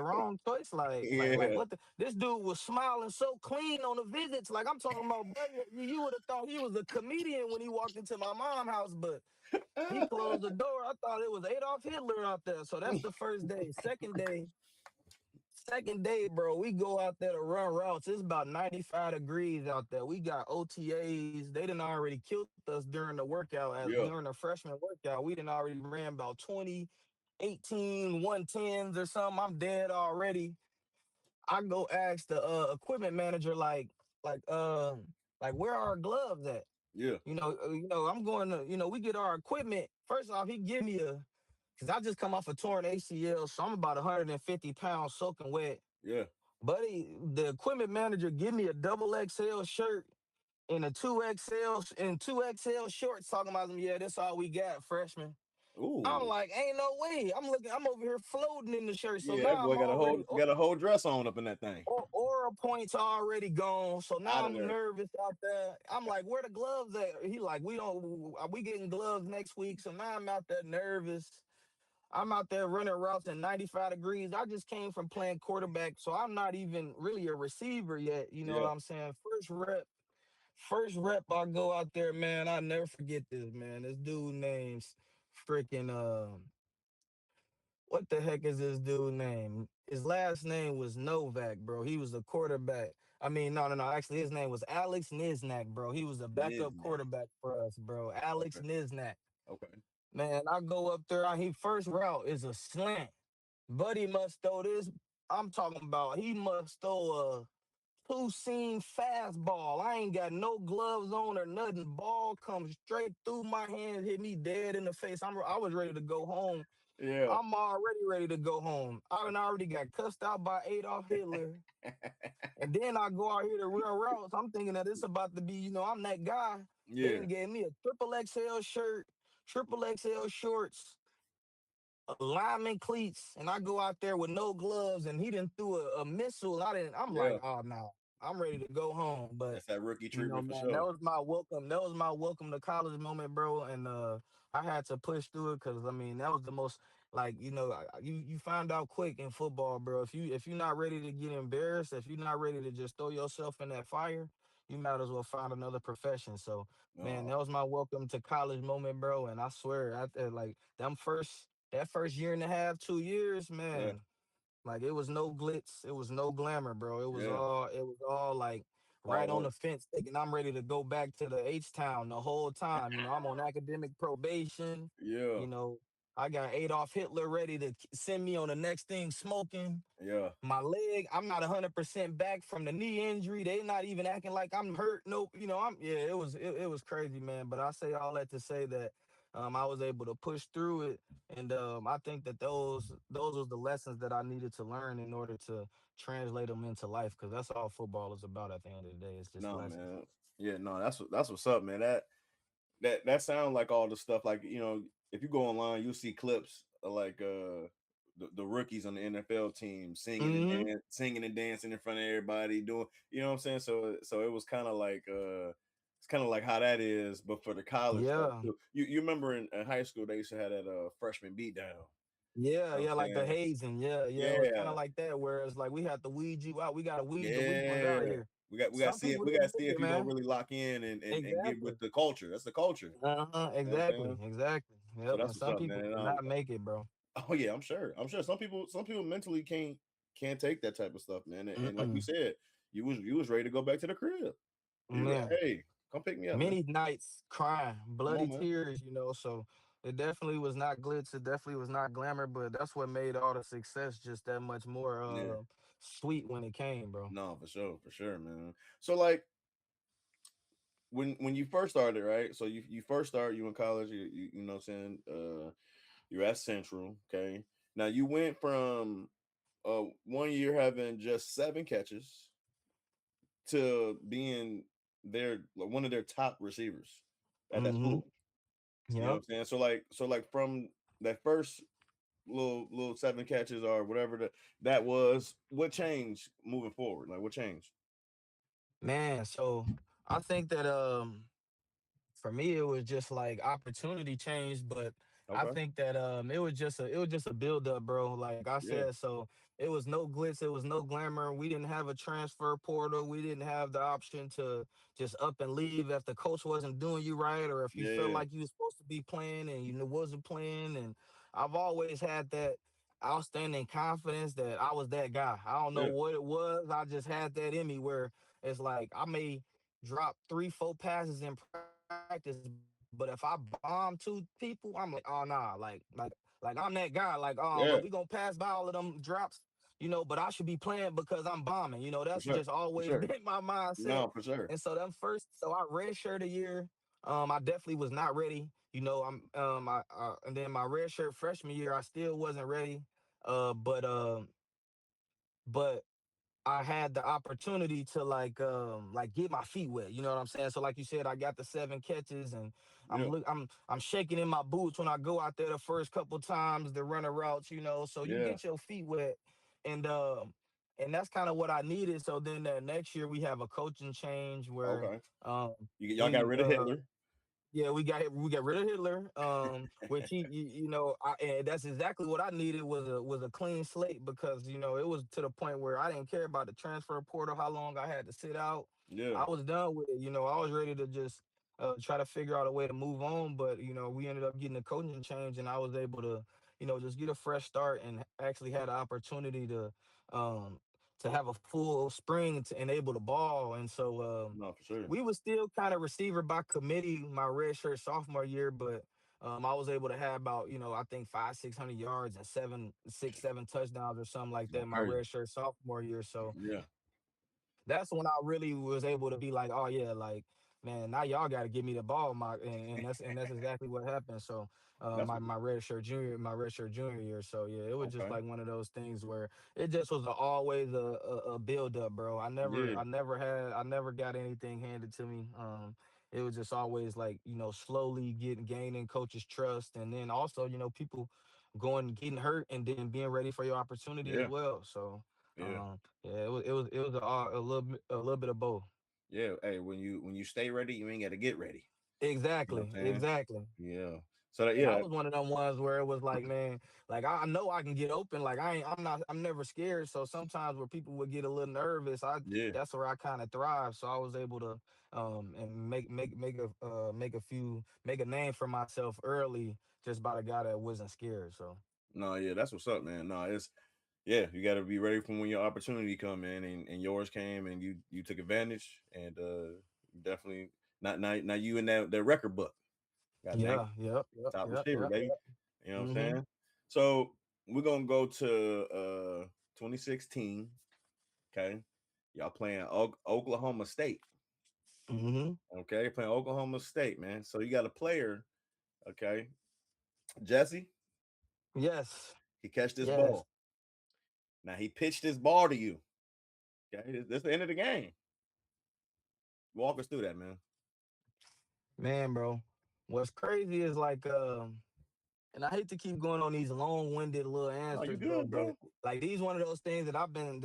wrong choice? Like Yeah. what this dude was smiling so clean on the visits. Like I'm talking about, bro, you would have thought he was a comedian when he walked into my mom's house, but he closed the door. I thought it was Adolf Hitler out there. So that's the first day. Second day, bro, we go out there to run routes. It's about 95 degrees out there. We got OTAs. They done already killed us during the workout, as Yeah. during the freshman workout. We done already ran about 20, 18, 110s or something. I'm dead already. I go ask the equipment manager, like where are our gloves at? Yeah. I'm going to, we get our equipment. First off, he give me because I just come off a torn ACL, so I'm about 150 pounds soaking wet. Yeah. Buddy, the equipment manager give me a double XL shirt and a 2XL and 2XL shorts talking about them. Yeah, that's all we got, freshman. I'm Ooh. like, ain't no way. I'm over here floating in the shirt. So Yeah, that now boy I'm already got a whole dress on up in that thing. aura points already gone. So now Out of I'm there. nervous out there. I'm like, where the gloves at? He like, we don't are we getting gloves next week? So now I'm out there nervous. I'm out there running routes in 95 degrees. I just came from playing quarterback, so I'm not even really a receiver yet. You know what Yeah. I'm saying? First rep, I go out there, man. I'll never forget this, man. This dude name's freaking what the heck is this dude name? His last name was Novak, bro. He was a quarterback. I mean, no, no, no. Actually, his name was Alex Niznak, bro. He was a backup Niznat. quarterback for us, bro. Alex Okay. Niznak. Okay. Man, I go up there. He first route is a slant. Buddy must throw this. I'm talking about he must throw a two-seam fastball. I ain't got no gloves on or nothing. Ball comes straight through my hands, hit me dead in the face. I was ready to go home. Yeah. I'm already ready to go home. I done already got cussed out by Adolf Hitler. And then I go out here to real routes. I'm thinking that it's about to be, I'm that guy. They Yeah. done gave me a triple XL shirt, triple XL shorts, lineman cleats, and I go out there with no gloves, and he didn't threw a missile. I'm like, Yeah. oh no, I'm ready to go home. But That's that rookie treatment for man, that sure. was my welcome. That was my welcome to college moment, bro. And I had to push through it because I mean that was the most like you find out quick in football, bro. If you're not ready to get embarrassed, if you're not ready to just throw yourself in that fire, you might as well find another profession. So man, Oh, that was my welcome to college moment, bro. And I swear, like that first year and a half, 2 years, yeah. man, like it was no glitz, it was no glamour, bro. Yeah. It was all like Hard right on work. the fence, thinking I'm ready to go back to the H town the whole time. I'm on academic probation. Yeah. You know, I got Adolf Hitler ready to send me on the next thing smoking. Yeah. My leg, I'm not 100% back from the knee injury. They not even acting like I'm hurt. Nope. It was crazy, man. But I say all that to say that I was able to push through it, and I think that those was the lessons that I needed to learn in order to translate them into life, because that's all football is about at the end of the day. It's just No, lessons. man. Yeah, no, that's what's up, man. That sounds like all the stuff like if you go online you'll see clips of like the rookies on the NFL team Hmm. singing and dancing in front of everybody doing what I'm saying, so it was kind of like it's kind of like how that is but for the college stuff Yeah. too. You remember in high school they used to have that freshman beat down, Yeah, you know what yeah, I'm like the saying? hazing. Yeah, yeah, it was kind Yeah. of like that. Whereas, like, we had to weed you out. We got to weed the weak ones out of Yeah, here. we got to Some see it, people we got to didn't see make if it, you're gonna man. really lock in and get with Exactly. the culture. That's the culture, Uh-huh. you know what I'm Exactly. saying? Exactly. So Yep. that's And what's some up, people man. did not make it, bro. Oh yeah, I'm sure some people mentally can't take that type of stuff, man. And like you Mm-mm. said, you was ready to go back to the crib. You was Man, like, hey, come pick me up, man. many nights crying, Come on, bloody man. tears. So it definitely was not glitz. It definitely was not glamour, but that's what made all the success just that much more Yeah, sweet when it came, bro. no, for sure, man. So like when you first started, right? So you first start, you in college, you know what I'm saying, you're at Central, okay? Now you went from 1 year having just 7 catches to being their like, one of their top receivers at that Mm-hmm. school. You know what Yep. I'm saying? So like from that first little 7 catches or whatever that was, what changed moving forward? Like what changed? Man, so I think that for me it was just like opportunity changed, but I Okay. think that it was just a build up, bro. Like I Yeah. said, so it was no glitz, it was no glamour. We didn't have a transfer portal. We didn't have the option to just up and leave if the coach wasn't doing you right, or if you felt Yeah. like you was supposed to be playing and wasn't playing. And I've always had that outstanding confidence that I was that guy. I don't know Yeah. what it was. I just had that in me where it's like I may drop 3, 4 passes in practice, but if I bomb two people, I'm like, oh nah, like I'm that guy. Like, but we gonna Yeah. pass by all of them drops, but I should be playing because I'm bombing. That's For just sure. For always sure. been my mindset. No, for sure. And so so I redshirt a year. I definitely was not ready. And then my redshirt freshman year, I still wasn't ready. But I had the opportunity to like get my feet wet. You know what I'm saying? So like you said, I got the 7 catches, and Yeah. I'm shaking in my boots when I go out there the first couple times the runner routes. So you Yeah. get your feet wet, and and that's kind of what I needed. So then that next year we have a coaching change where Okay. um Y'all got we rid of Hitler. yeah, we got rid of Hitler, which and that's exactly what I needed was a clean slate, because it was to the point where I didn't care about the transfer portal, how long I had to sit out. Yeah. I was done with it. I was ready to just try to figure out a way to move on, but we ended up getting a coaching change, and I was able to just get a fresh start and actually had the opportunity um to have a full spring to enable the ball, and so No, for sure. we was still kind of receiver by committee my redshirt sophomore year, but I was able to have about I think 500-600 yards and 7 touchdowns or something like that That's my crazy. redshirt sophomore year. So Yeah. that's when I really was able to be like, oh yeah, like man, now y'all got to give me the ball, and that's exactly what happened. So That's my what. my red shirt junior year. So yeah, it was just Okay. like one of those things where it just was always a build up, bro. Yeah. I never got anything handed to me. It was just always like slowly gaining coaches' trust, and then also people getting hurt and then being ready for your opportunity as Yeah. well. So. Yeah. Yeah, it was a little bit of both. Yeah. Hey, when you stay ready, you ain't got to get ready. You know what Exactly, I'm saying? exactly. Yeah. So that And I yeah. was one of them ones where it was like, man, like I know I can get open. Like I'm never scared. So sometimes where people would get a little nervous, Yeah. that's where I kind of thrive. So I was able to and make a name for myself early just by the guy that wasn't scared. So No, yeah, that's what's up, man. No, it's yeah, you got to be ready for when your opportunity come in, and yours came, and you took advantage, and definitely not now you in that record book. Got named yeah, yep, yep, top yep, receiver, yep, baby. yep. You know what I'm Mm-hmm. saying? So we're gonna go to 2016. Okay, y'all playing Oklahoma State. Mm-hmm. Okay, playing Oklahoma State, man. So you got a player. Okay, Jesse. Yes. He catch this Yes. ball. Now he pitched this ball to you. Okay, this the end of the game. Walk us through that, man. Man, bro. What's crazy is like and I hate to keep going on these long-winded little No, you answers, bro, good, but bro. like these one of those things that I've been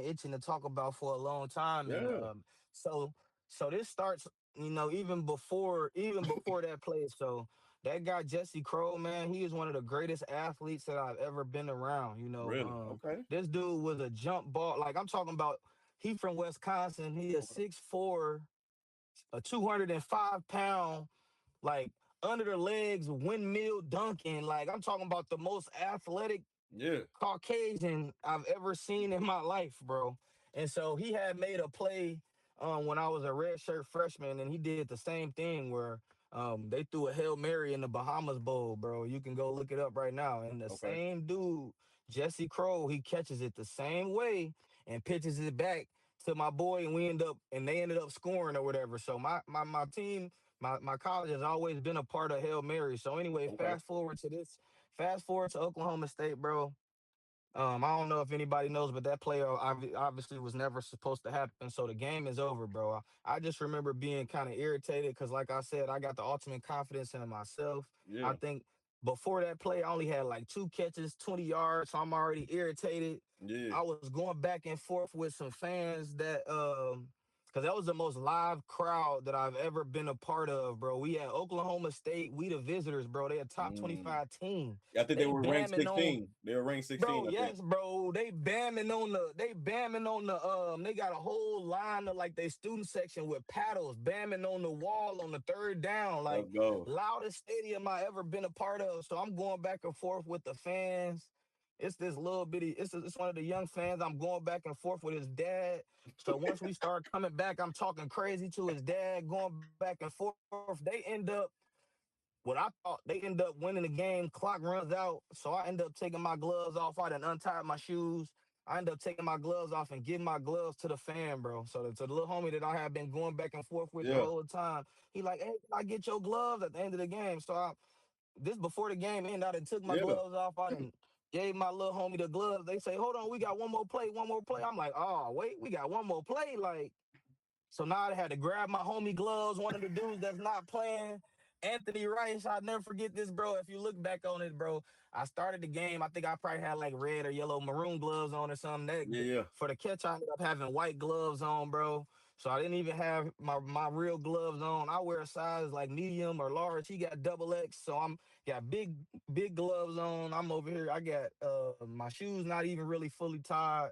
itching to talk about for a long time. And Yeah, so so this starts, even before that play. So that guy Jesse Crow, man, he is one of the greatest athletes that I've ever been around. really. Okay. This dude was a jump ball. Like I'm talking about, he from Wisconsin. He is Okay. 6'4", a 205-pound, like under the legs windmill dunking. Like I'm talking about the most athletic Yeah. Caucasian I've ever seen in my life, bro. And so he had made a play when I was a redshirt freshman, and he did the same thing where they threw a Hail Mary in the Bahamas Bowl, bro. You can go look it up right now. And the Okay. same dude, Jesse Crow, he catches it the same way and pitches it back to my boy, and they ended up scoring or whatever. So my team, my college has always been a part of Hail Mary. So anyway, Okay. fast forward to Oklahoma State, bro. I don't know if anybody knows, but that play obviously was never supposed to happen. So the game is over, bro. I just remember being kind of irritated because, like I said, I got the ultimate confidence in myself. I Yeah. think before that play, I only had like 2 catches, 20 yards, so I'm already irritated. Yeah. I was going back and forth with some fans because that was the most live crowd that I've ever been a part of, bro. We at Oklahoma State, we the visitors, bro. They a top Mm. 25 team. I think they They were ranked bamming on 16. They were ranked 16, Bro, I think. yes, bro. They got a whole line of like they student section with paddles bamming on the wall on the third down, like Let's go. loudest stadium I ever been a part of. So I'm going back and forth with the fans. It's this little bitty, it's one of the young fans. I'm going back and forth with his dad. So once we start coming back, I'm talking crazy to his dad, going back and forth. They end up what I thought they end up winning the game. Clock runs out, so I end up taking my gloves off. I done untied my shoes. I end up taking my gloves off and giving my gloves to the fan, bro. So to the little homie that I have been going back and forth with the Yeah. whole time, he like, hey, can I get your gloves at the end of the game? So this before the game ended, I done took my Yeah. gloves off. I done gave my little homie the gloves. They say, hold on, we got one more play, one more play. I'm like, oh wait, we got one more play, like. So now I had to grab my homie gloves. One of the dudes that's not playing, Anthony Rice. I'll never forget this, bro. If you look back on it, bro, I started the game. I think I probably had like red or yellow maroon gloves on or something. Yeah. Yeah. For the catch, I ended up having white gloves on, bro. So I didn't even have my real gloves on. I wear a size like medium or large. He got double X, so I'm got big gloves on. I'm over here. I got my shoes not even really fully tied,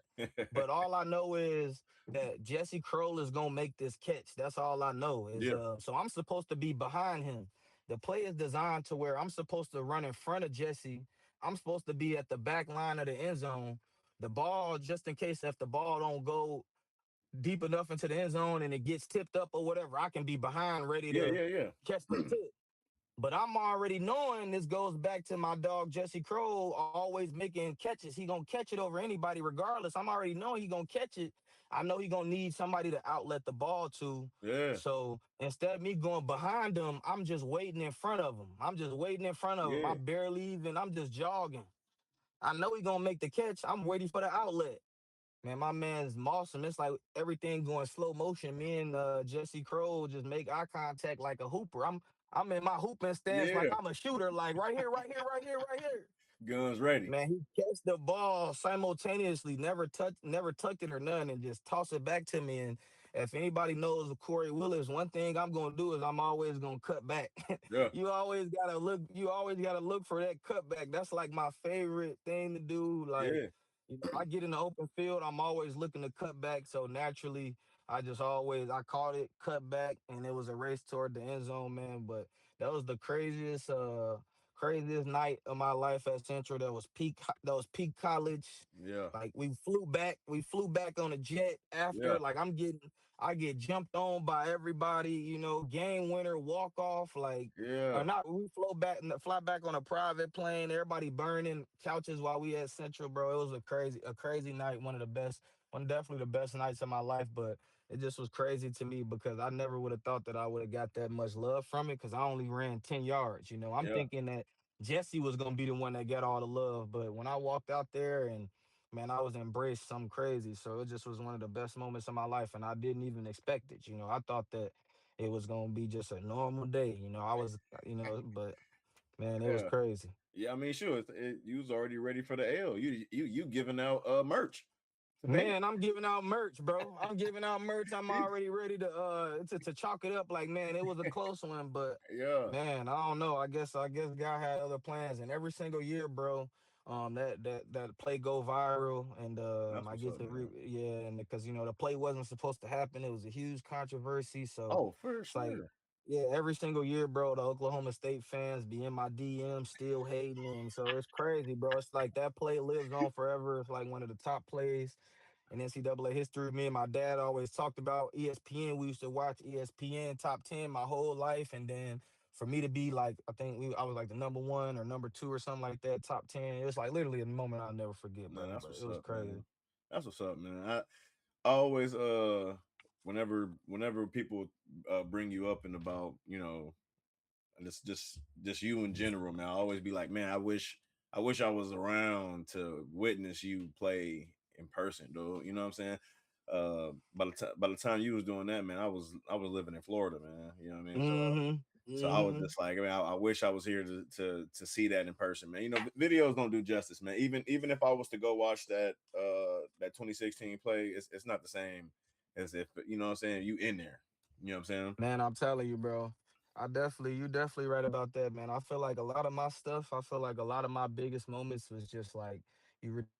but all I know is that Jesse Kroll is gonna make this catch. That's all I know is Yeah. so I'm supposed to be behind him. The play is designed to where I'm supposed to run in front of Jesse. I'm supposed to be at the back line of the end zone. The ball, just in case if the ball don't go deep enough into the end zone and it gets tipped up or whatever, I can be behind ready Yeah. to Yeah. catch the tip. But I'm already knowing this goes back to my dog Jesse Crow always making catches. He gonna catch it over anybody regardless. I'm already knowing he gonna catch it. I know he gonna need somebody to outlet the ball to. Yeah. So instead of me going behind him, I'm just waiting in front of him. I'm just waiting in front of him. I Yeah. barely even. I'm just jogging. I know he gonna make the catch. I'm waiting for the outlet. Man, my man's awesome. It's like everything going slow motion. Me and Jesse Crow just make eye contact like a hooper. I'm in my hooping stance like Yeah. I'm a shooter, like right here, right here, right here, right here. Guns ready. Man, he catch the ball simultaneously, never tucked it or none, and just toss it back to me. And if anybody knows Corey Willis, one thing I'm gonna do is I'm always gonna cut back. Yeah. You always gotta look for that cutback. That's like my favorite thing to do. Like, Yeah. I get in the open field, I'm always looking to cut back. So naturally, I caught it, cut back, and it was a race toward the end zone, man. But that was the craziest night of my life at Central. That was peak college. Yeah. Like we flew back on a jet Yeah. after. Like I get jumped on by everybody. Game winner, walk off. Like or Yeah. not. We fly back on a private plane. Everybody burning couches while we at Central, bro. It was a crazy night. Definitely the best nights of my life, but. It just was crazy to me because I never would have thought that I would have got that much love from it because I only ran 10 yards. I'm Yeah. thinking that Jesse was gonna be the one that got all the love. But when I walked out there and man, I was embraced something crazy. So it just was one of the best moments of my life, and I didn't even expect it. I thought that it was gonna be just a normal day. But man, it was Yeah. crazy. Yeah. I mean, sure. You was already ready for the L. You giving out merch today. Man, I'm giving out merch, bro. I'm giving out merch. I'm already ready to chalk it up. Like, man, it was a close one, but Yeah. man, I don't know. I guess God had other plans, and every single year, bro, that play go viral, and That's I what's get up, to man. yeah, and because the play wasn't supposed to happen, it was a huge controversy. So Oh, for it's like. sure. Yeah, every single year, bro, the Oklahoma State fans be in my DM still hating, and so it's crazy, bro. It's like that play lives on forever. It's like one of the top plays in NCAA history. Me and my dad always talked about ESPN. We used to watch ESPN top 10 my whole life. And then for me to be like, I was like the number one or number two or something like that, top 10. It was like literally a moment I'll never forget, No, bro. that's But what's it was up, man. crazy. That's what's up, man. I always whenever people bring you up and about, and it's just you in general, man. I always be like, man, I wish I was around to witness you play in person, though. You know what I'm saying? By the time you was doing that, man, I was living in Florida, man. You know what I mean? Mm-hmm. So I was Mm-hmm. just like, I mean, I wish I was here to see that in person, man. Videos don't do justice, man. Even if I was to go watch that 2016 play, it's not the same as if, what I'm saying, you in there. You know what I'm saying? Man, I'm telling you, bro. You definitely right about that, man. I feel like a lot of my stuff, I feel like a lot of my biggest moments was just like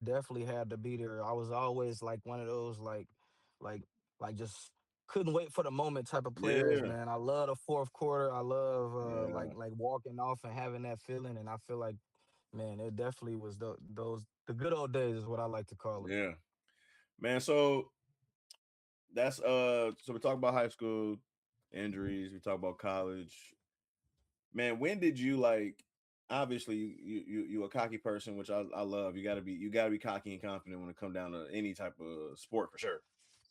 definitely had to be there. I was always like one of those like just couldn't wait for the moment type of players, Yeah, man. I love the fourth quarter. I love yeah, like walking off and having that feeling, and I feel like, man, it definitely was the good old days is what I like to call it. yeah, man. So we talk about high school injuries. We talk about college. Man, when did you like? Obviously, you a cocky person, which I love. You gotta be cocky and confident when it come down to any type of sport for sure.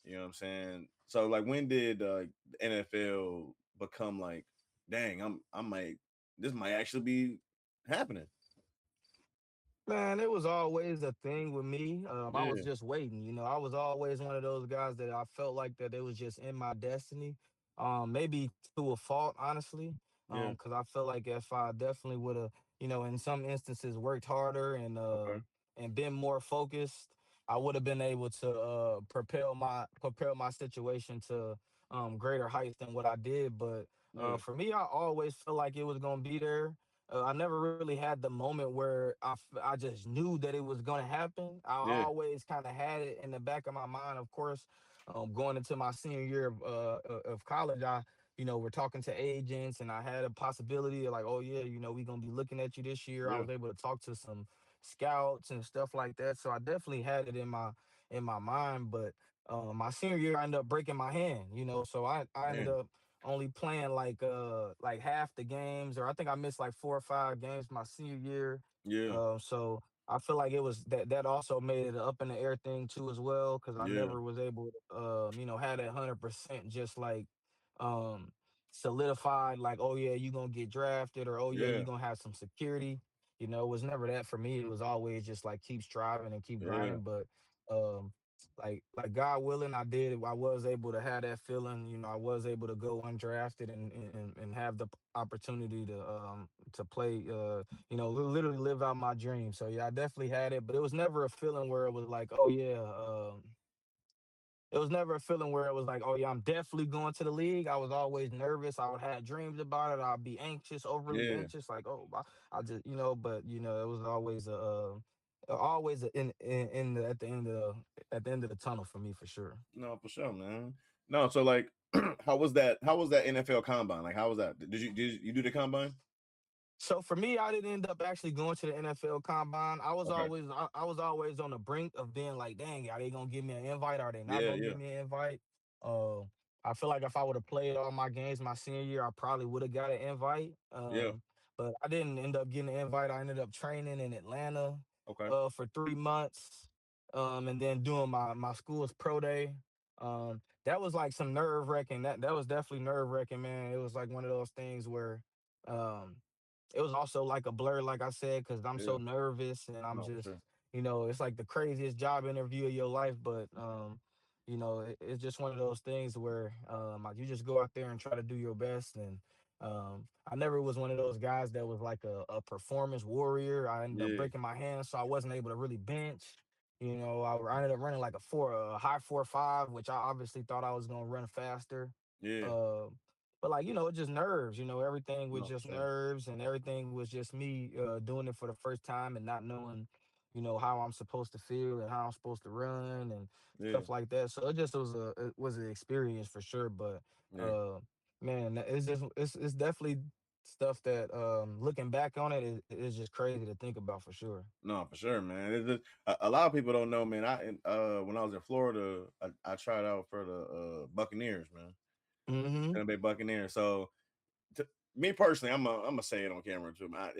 You know what I'm saying? So like, when did the NFL become like, dang, I might this might actually be happening? Man, it was always a thing with me. I was Yeah, just waiting. I was always one of those guys that I felt like that it was just in my destiny. Maybe to a fault, honestly. yeah, Because I feel like if I definitely would have, in some instances worked harder okay, and been more focused, I would have been able to propel my situation to greater heights than what I did. But yeah, for me, I always felt like it was gonna be there. I never really had the moment where I just knew that it was going to happen. I yeah, always kind of had it in the back of my mind. Of course, going into my senior year of college, we're talking to agents, and I had a possibility of like, oh yeah, we're gonna be looking at you this year. I yeah, was able to talk to some scouts and stuff like that, so I definitely had it in my mind. But my senior year, I ended up breaking my hand. So I ended man, up only playing like half the games, or I think I missed like 4 or 5 games my senior year. yeah, So I feel like it was that also made it an up in the air thing too as well, because I yeah, never was able to had that 100% just like um solidified, like, oh yeah, you're gonna get drafted, or oh yeah, yeah, you're gonna have some security. It was never that for me. It was always just like keep striving and keep yeah, grinding. But um like God willing, I was able to have that feeling. I was able to go undrafted and have the opportunity to play, literally live out my dream. So yeah, I definitely had it, but it was never a feeling where it was like, oh yeah, it was never a feeling where it was like, oh yeah, I'm definitely going to the league. I was always nervous. I would have dreams about it. I'd be anxious, overly yeah. anxious, like, oh, I just, but it was always in the at the end of the tunnel for me for sure. No, for sure, man. No, so like, how was that NFL combine? Like, how was that? Did you do the combine? So for me, I didn't end up actually going to the NFL Combine. Okay. I was always on the brink of being like, dang, are they gonna give me an invite? Are they not Yeah, gonna yeah, give me an invite? Uh, I feel like if I would have played all my games my senior year, I probably would have got an invite. yeah. But I didn't end up getting an invite. I ended up training in Atlanta Okay. for 3 months, and then doing my school's pro day. That was like some nerve wracking. That was definitely nerve wracking, man. It was like one of those things where. Um, it was also like a blur, like I said, because I'm so Yeah. nervous and I'm No, for just, sure. it's like the craziest job interview of your life. But it's just one of those things where like, you just go out there and try to do your best. And I never was one of those guys that was like a performance warrior. I ended up Yeah, breaking my hand, so I wasn't able to really bench. I ended up running like a high 4.5, which I obviously thought I was gonna run faster. yeah. Uh, but like, it's just nerves. Everything was No, for just sure. nerves, and everything was just me doing it for the first time and not knowing, how I'm supposed to feel and how I'm supposed to run and Yeah, stuff like that. So it was an experience for sure. But yeah. uh, man, it's definitely stuff that looking back on it is just crazy to think about for sure. No, for sure, man. It's just, a lot of people don't know, man. When I was in Florida, I tried out for the Buccaneers, man. Hmm. Tampa Bay Buccaneers. So to me personally, I'm gonna say it on camera too. Man.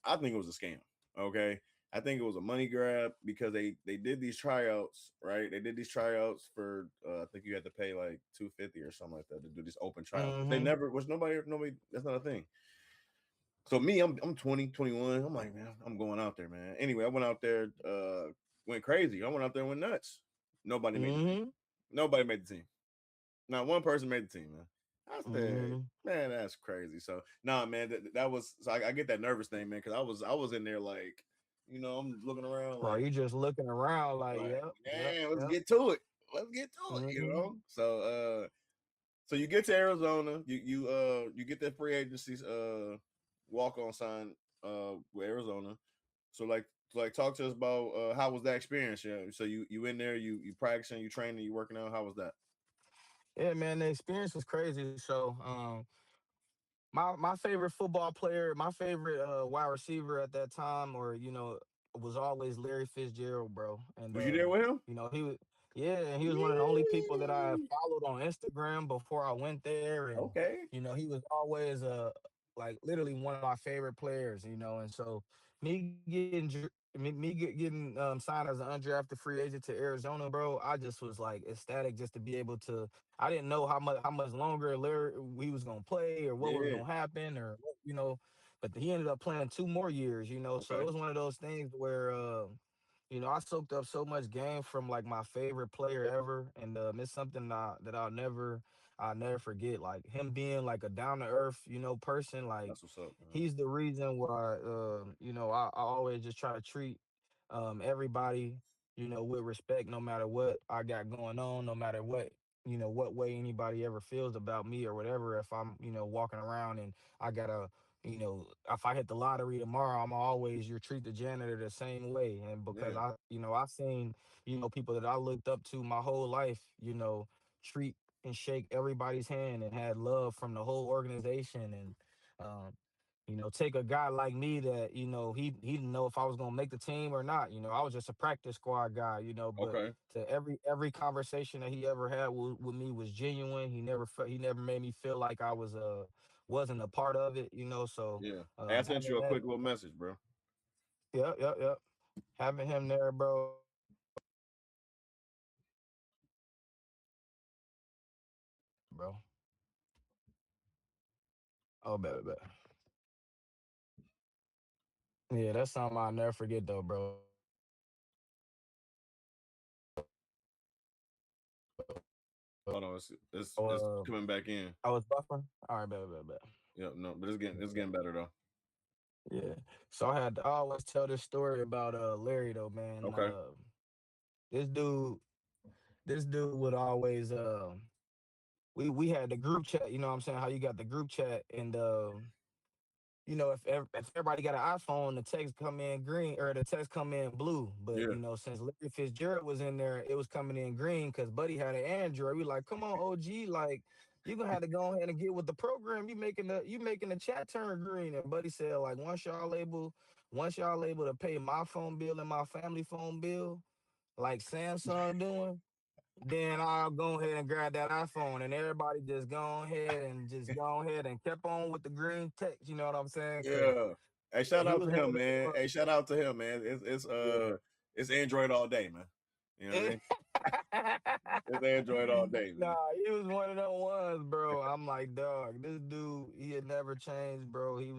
I think it was a scam. Okay, I think it was a money grab because they did these tryouts, right? They did these tryouts for I think you had to pay like 250 or something like that to do this open tryout. But they Mm-hmm. never was nobody. That's not a thing. So me, I'm 20, 21. I'm like, man, I'm going out there, man. Anyway, I went out there, went crazy. I went out there and went nuts. Nobody made the team. Mm-hmm. Nobody made the team. Not one person made the team, man. I said, Mm-hmm. man, that's crazy. So nah, man, that was so I get that nervous thing, man, because I was in there like, I'm looking around Bro, you just looking around like, like, yep, yep, man, let's yep. get to it. Let's get to it, Mm-hmm. So you get to Arizona, you get that free agency walk on sign with Arizona. So like talk to us about how was that experience? Yeah. So you in there, you practicing, you training, you working out. How was that? Yeah, man, the experience was crazy. So, my favorite football player, my favorite wide receiver at that time, or was always Larry Fitzgerald, bro. And Was you there with him? he was, yeah, and he was one of the only people that I Yeah. followed on Instagram before I went there, and Okay. he was always like literally one of my favorite players, and so getting signed as an undrafted free agent to Arizona, bro. I just was like ecstatic just to be able to. I didn't know how much longer Larry we was gonna play or what was Yeah. gonna happen or but he ended up playing 2 more years, So it Okay. was one of those things where I soaked up so much game from like my favorite player ever, and it's something that I'll never forget. Like him being like a down to earth, person. Like That's what's up, man. he's the reason why I always just try to treat everybody with respect, no matter what I got going on, no matter what way anybody ever feels about me or whatever. If I'm walking around and I gotta if I hit the lottery tomorrow, I'm always you treat the janitor the same way. And because Yeah. I've seen, people that I looked up to my whole life, treat and shake everybody's hand and had love from the whole organization. And, um, take a guy like me that, he didn't know if I was gonna make the team or not. I was just a practice squad guy, but Okay. to every conversation that he ever had with me was genuine. He never made me feel like I wasn't a part of it, So Yeah. Hey, I sent having you a that, quick little message, bro. yep, yep, yep. Having him there, bro, bro. Oh, bet. Yeah, that's something I'll never forget though, bro. Hold on, it's Uh, coming back in. I was buffering. All right, bet. Yep, no, but it's getting better though. Yeah. So I always tell this story about Larry though, man. Okay. This dude, this dude would always we had the group chat. You know what I'm saying? How you got the group chat, and if everybody got an iPhone, the text come in green or the text come in blue. But Yeah. since Larry Fitzgerald was in there, it was coming in green because Buddy had an Android. We like, come on, OG, like you gonna have to go ahead and get with the program. You making the chat turn green. And Buddy said, like, once y'all able to pay my phone bill and my family phone bill, like Samsung doing, then I'll go ahead and grab that iPhone, and everybody just go ahead and kept on with the green text. You know what I'm saying? Because Yeah. Hey, shout he out was to one him, of the man. Hey, shout out to him, man. It's Android all day, man. You know what I yeah. mean? It's Android all day, man. Nah, he was one of them ones, bro. I'm like, dog, this dude, he had never changed, bro. He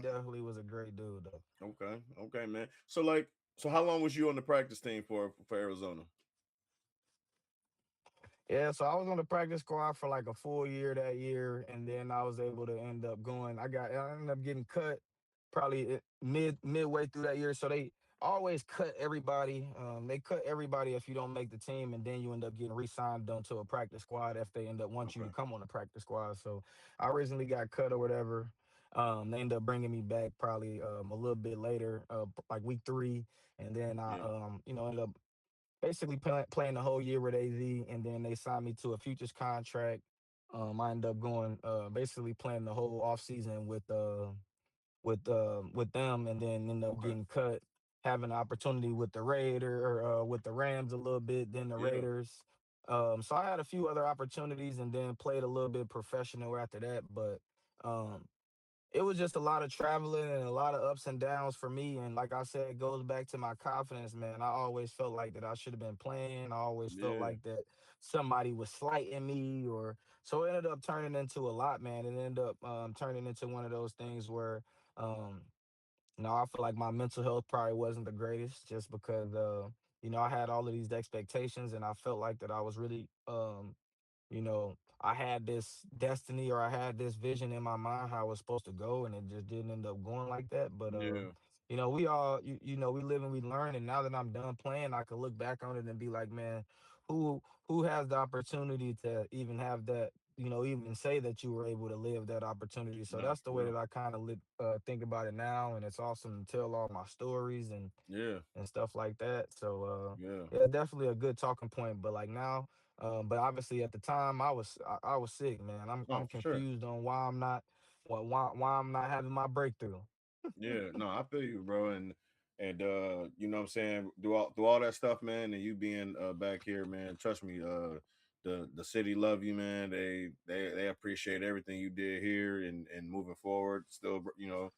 definitely was a great dude, though. Okay. Okay, man. So how long was you on the practice team for Arizona? Yeah, so I was on the practice squad for like a full year that year, and then I was able to end up going. I ended up getting cut probably midway through that year. So they always cut everybody. They cut everybody if you don't make the team, and then you end up getting re-signed onto a practice squad if they end up want you Okay. to come on the practice squad. So I originally got cut or whatever. They ended up bringing me back probably a little bit later, like week 3, and then I Yeah. ended up basically playing the whole year with AZ, and then they signed me to a futures contract. I ended up going basically playing the whole off season with them, and then ended up Okay. getting cut, having an opportunity with the Raider or with the Rams a little bit, then the Yeah. Raiders. So I had a few other opportunities, and then played a little bit professional after that, but. Um, it was just a lot of traveling and a lot of ups and downs for me. And like I said, it goes back to my confidence, man. I always felt like that I should have been playing. I always felt Yeah, like that somebody was slighting me, or so it ended up turning into a lot, man. It ended up turning into one of those things where um, I feel like my mental health probably wasn't the greatest, just because I had all of these expectations, and I felt like that I was really I had this destiny, or I had this vision in my mind how it was supposed to go, and it just didn't end up going like that. But yeah, we all we live and we learn, and now that I'm done playing, I could look back on it and be like, man, who has the opportunity to even have that, even say that you were able to live that opportunity. So nah, that's the for way real. that I kind of think about it now, and it's awesome to tell all my stories Yeah, and stuff like that. So yeah. yeah, definitely a good talking point. But like now, but obviously at the time I was sick, man. No, I'm for sure. confused on why I'm not having my breakthrough. Yeah, no, I feel you, bro, and you know what I'm saying, through all that stuff, man, and you being back here, man, trust me, the city love you, man. They appreciate everything you did here and moving forward. Still, you know,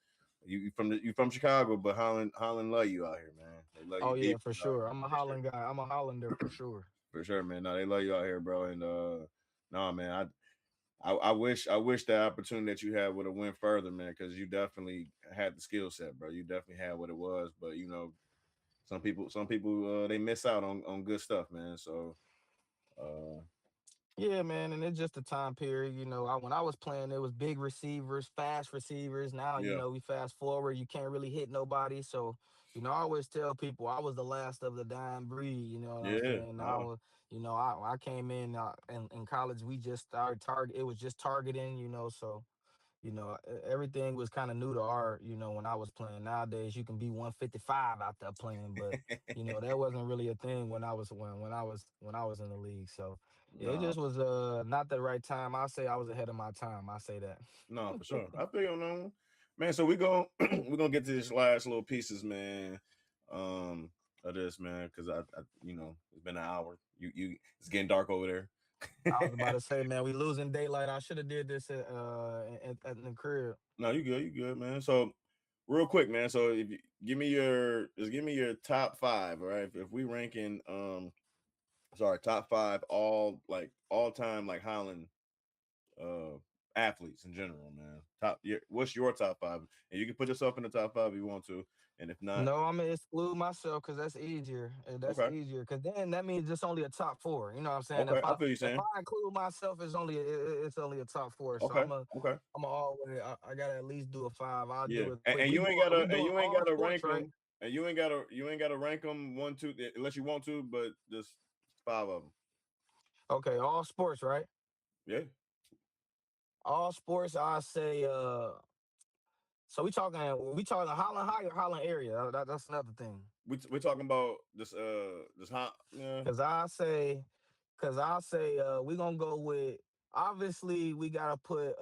you from Chicago, but Holland love you out here, man. They love you Oh yeah, deep for out sure. here I'm a for sure, Holland guy. I'm a Hollander for sure. for sure, man. No, they love you out here, bro, and nah, man, I wish that opportunity that you had would have went further, man, because you definitely had the skill set, bro. You definitely had what it was, but you know, some people, they miss out on good stuff, man. So, uh, Yeah, man, and it's just a time period. When I was playing, it was big receivers, fast receivers. Now, yeah, we fast forward, you can't really hit nobody. So, I always tell people I was the last of the dying breed. You know what I'm yeah, saying? I no, was, I came in college. We just started target. It was just targeting. So everything was kind of new to art, when I was playing. Nowadays you can be 155 out there playing, but that wasn't really a thing when I was in the league. So yeah, it no, just was not the right time. I say I was ahead of my time. I say that. no, for sure. I feel you on that one. Man. So we go, we gonna get to this last little pieces, man. Um, of this, man, because you know, it's been an hour. It's getting dark over I was about there. to say, man, we losing daylight. I should have did this at the crib. No, you good, man. So real quick, man. So if you give me your top five, all right? If we ranking sorry, top five all time like Holland uh athletes in general, man. What's your top five? And you can put yourself in the top five if you want to. And if not, No, I'm gonna exclude myself because that's easier. That's okay. easier because then that means it's only a top four. You know what I'm saying? Okay, I feel you If saying. I include myself, it's only a top four. So Okay, okay. I'm a always I gotta at least do a five. I'll Yeah. do it quick. And you ain't We gotta and doing you ain't all gotta sports, rank right? them and you ain't gotta rank them one, two, unless you want to, but just five of them. Okay, all sports, right? Yeah. All sports. I say. So we talking Holland High or Holland area? That's another thing. We're talking about this hot, yeah. Cause I say, we gonna go with, obviously we gotta put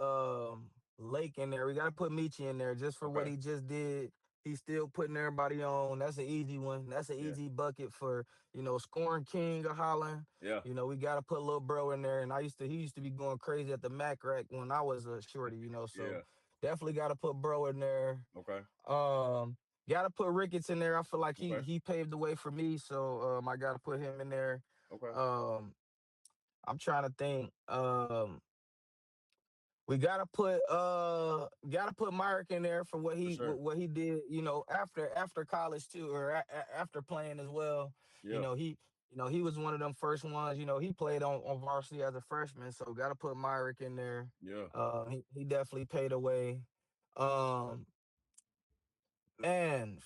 Lake in there. We gotta put Michi in there just for what Okay. he just did. He's still putting everybody on. That's an easy one. That's an Yeah. easy bucket for scoring king of Holland. Yeah. We gotta put little bro in there. And he used to be going crazy at the Mac rack when I was a shorty. So Yeah. definitely gotta put bro in there. Okay. Um, gotta put Ricketts in there. I feel like Okay. he paved the way for me, so I gotta put him in there. Okay. Um, I'm trying to think. We gotta put Myrick in there for For sure. what he did. After college too, or after playing as well. You Yeah. know he. He was one of them first ones. He played on varsity as a freshman, so got to put Myrick in there. Yeah. He definitely paid away. Um, Man,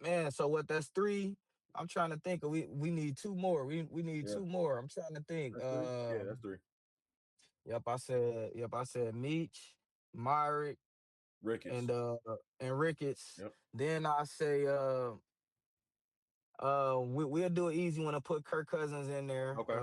man. So what? That's three. I'm trying to think. We need two more. We need Yeah. two more. I'm trying to think. That's three. Yeah, that's three. Yep. I said Meach, Myrick, and Ricketts. uh and Ricketts. Yep. Then I say we'll do an easy one to put Kirk Cousins in there. Okay.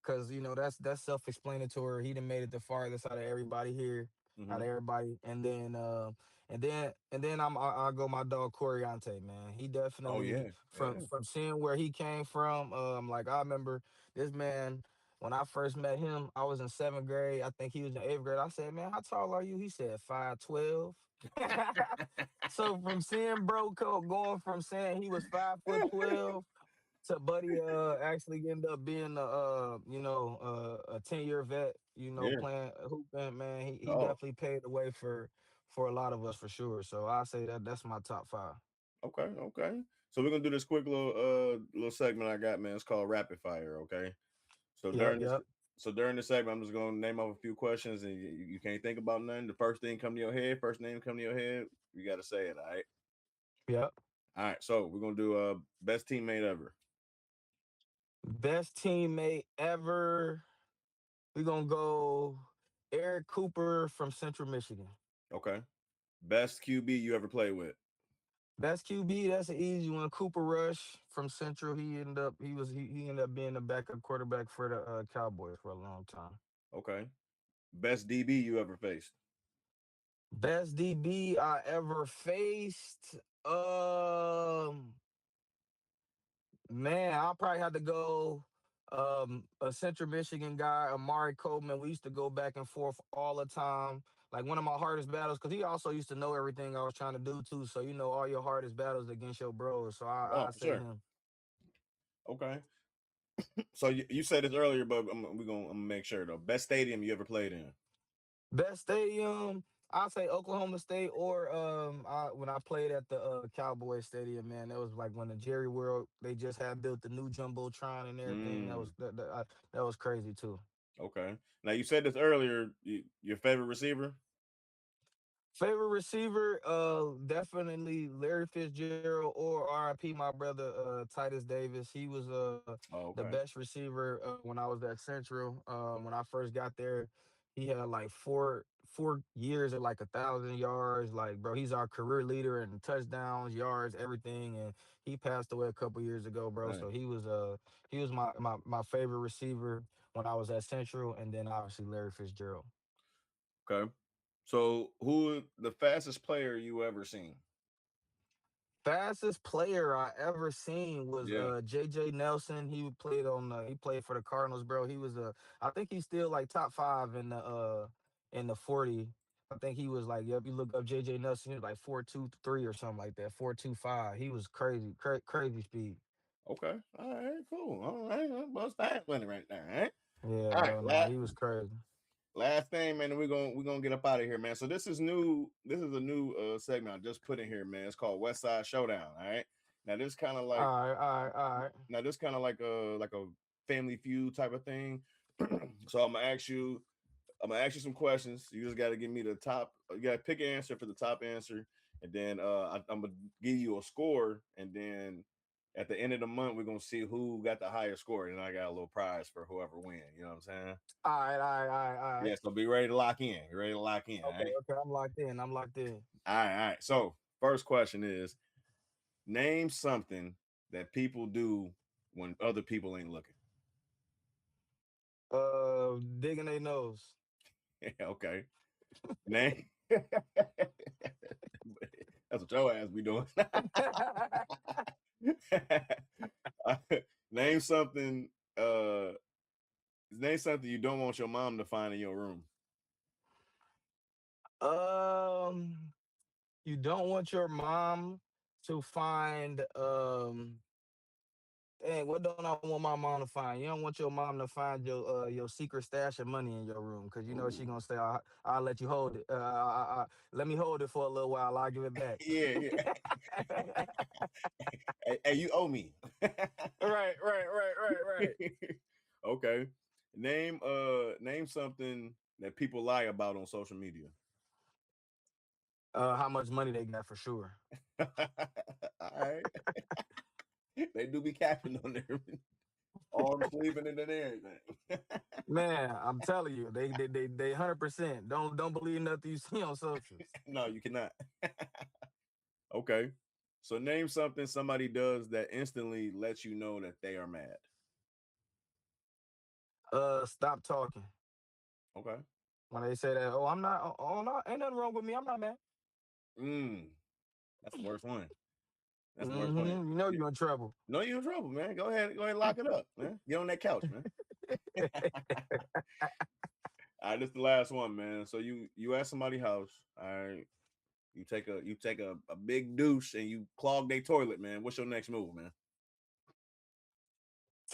Cause that's self-explanatory. He done made it the farthest out of everybody here, out Mm-hmm. of everybody. And then I'll go my dog Coriante, man. He Oh definitely yeah. from Yeah. seeing where he came from. Like I remember this man. when I first met him, I was in seventh grade. I think he was in eighth grade. I said, "Man, how tall are you?" He said, 5'12". So from seeing bro going from saying he was 5'12" to Buddy actually end up being a 10-year vet, Yeah. playing hooping, man. He Oh, definitely paved the way for a lot of us for sure. So I say that's my top five. okay, okay. So we're gonna do this quick little segment I got, man. It's called rapid fire. Okay. So Yep, during this yep, so during this segment, I'm just gonna name off a few questions, and you can't think about nothing. The first thing come to your head, first name come to your head, you got to say it. All right. yep. All right. So we're gonna do best teammate ever. Best teammate ever. We're gonna go Eric Cooper from Central Michigan. Okay. Best QB you ever played with. Best QB, that's an easy one. Cooper Rush from Central. He ended up being the backup quarterback for the Cowboys for a long time. Okay. Best DB you ever faced. Best DB I ever faced. Man, I'll probably have to go a Central Michigan guy, Amari Coleman. We used to go back and forth all the time. Like one of my hardest battles, because he also used to know everything I was trying to do too. So all your hardest battles against your bros. So Oh, I for say sure. him. Okay. So you said this earlier, but I'm gonna make sure though. Best stadium you ever played in. Best stadium, I'll say Oklahoma State or when I played at the Cowboy Stadium, man, that was like when the Jerry World they just had built the new jumbotron and everything. Mm, That was crazy too. okay. Now you said this earlier. Your favorite receiver. Favorite receiver, definitely Larry Fitzgerald or RIP my brother Titus Davis. He was Oh, the okay. best receiver when I was at Central. When I first got there, he had like four years at like 1,000 yards. Like, bro, he's our career leader in touchdowns, yards, everything. And he passed away a couple years ago, bro. Dang. So he was my favorite receiver when I was at Central, and then obviously Larry Fitzgerald. Okay. So who the fastest player you ever seen? Fastest player I ever seen was Yeah. JJ Nelson. He played for the Cardinals, bro. I think he's still like top 5 in the 40. I think he was like, yep, you look up JJ Nelson, he was like 4.23 or something like that. 4.25. He was crazy, crazy speed. Okay. All right. Cool. All right. Well, stat winning right there. All right. Yeah, All right. bro. Nah, he was crazy. Last thing, man. We're gonna get up out of here, man. So this is new. This is a new segment I just put in here, man. It's called West Side Showdown. All right. Now this kind of like All right, all right, all right. now this kind of like a family feud type of thing. So I'm gonna ask you some questions. You just got to give me the top. You got to pick an answer for the top answer, and then I'm gonna give you a score, and then at the end of the month we're gonna see who got the higher score, and I got a little prize for whoever win. You know what I'm saying? All right, all right, all right, all right. Yeah. So be ready to lock in. Be ready to lock in. All Okay, right. okay. I'm locked in. I'm locked in. All right. All right. So first question is: name something that people do when other people ain't looking. Digging their nose. Okay. Name. That's what your ass be doing. name something. Uh, name something you don't want your mom to find in your room. um, you don't want your mom to find dang, what don't I want my mom to find? You don't want your mom to find your secret stash of money in your room because you know she Ooh. gonna say I'll let you hold it. Let me hold it for a little while. I'll give it back. Yeah, yeah. Hey, you owe me. Right. Okay. Name something that people lie about on social media. How much money they got for sure. All right. They do be capping on there. Arm sleeping and everything. Man, I'm telling you, they 100%. Don't believe nothing you see on socials. No, you cannot. Okay. So name something somebody does that instantly lets you know that they are mad. Stop talking. Okay. When they say that, oh, I'm not, oh, no, ain't nothing wrong with me. I'm not mad. Mm, that's the worst one. That's the worst one. You know you're in trouble. No, you're in trouble, man. Go ahead, lock it up, man. Get on that couch, man. All right, this the last one, man. So you at somebody's house, all right. You take a big douche and you clog their toilet, man. What's your next move, man?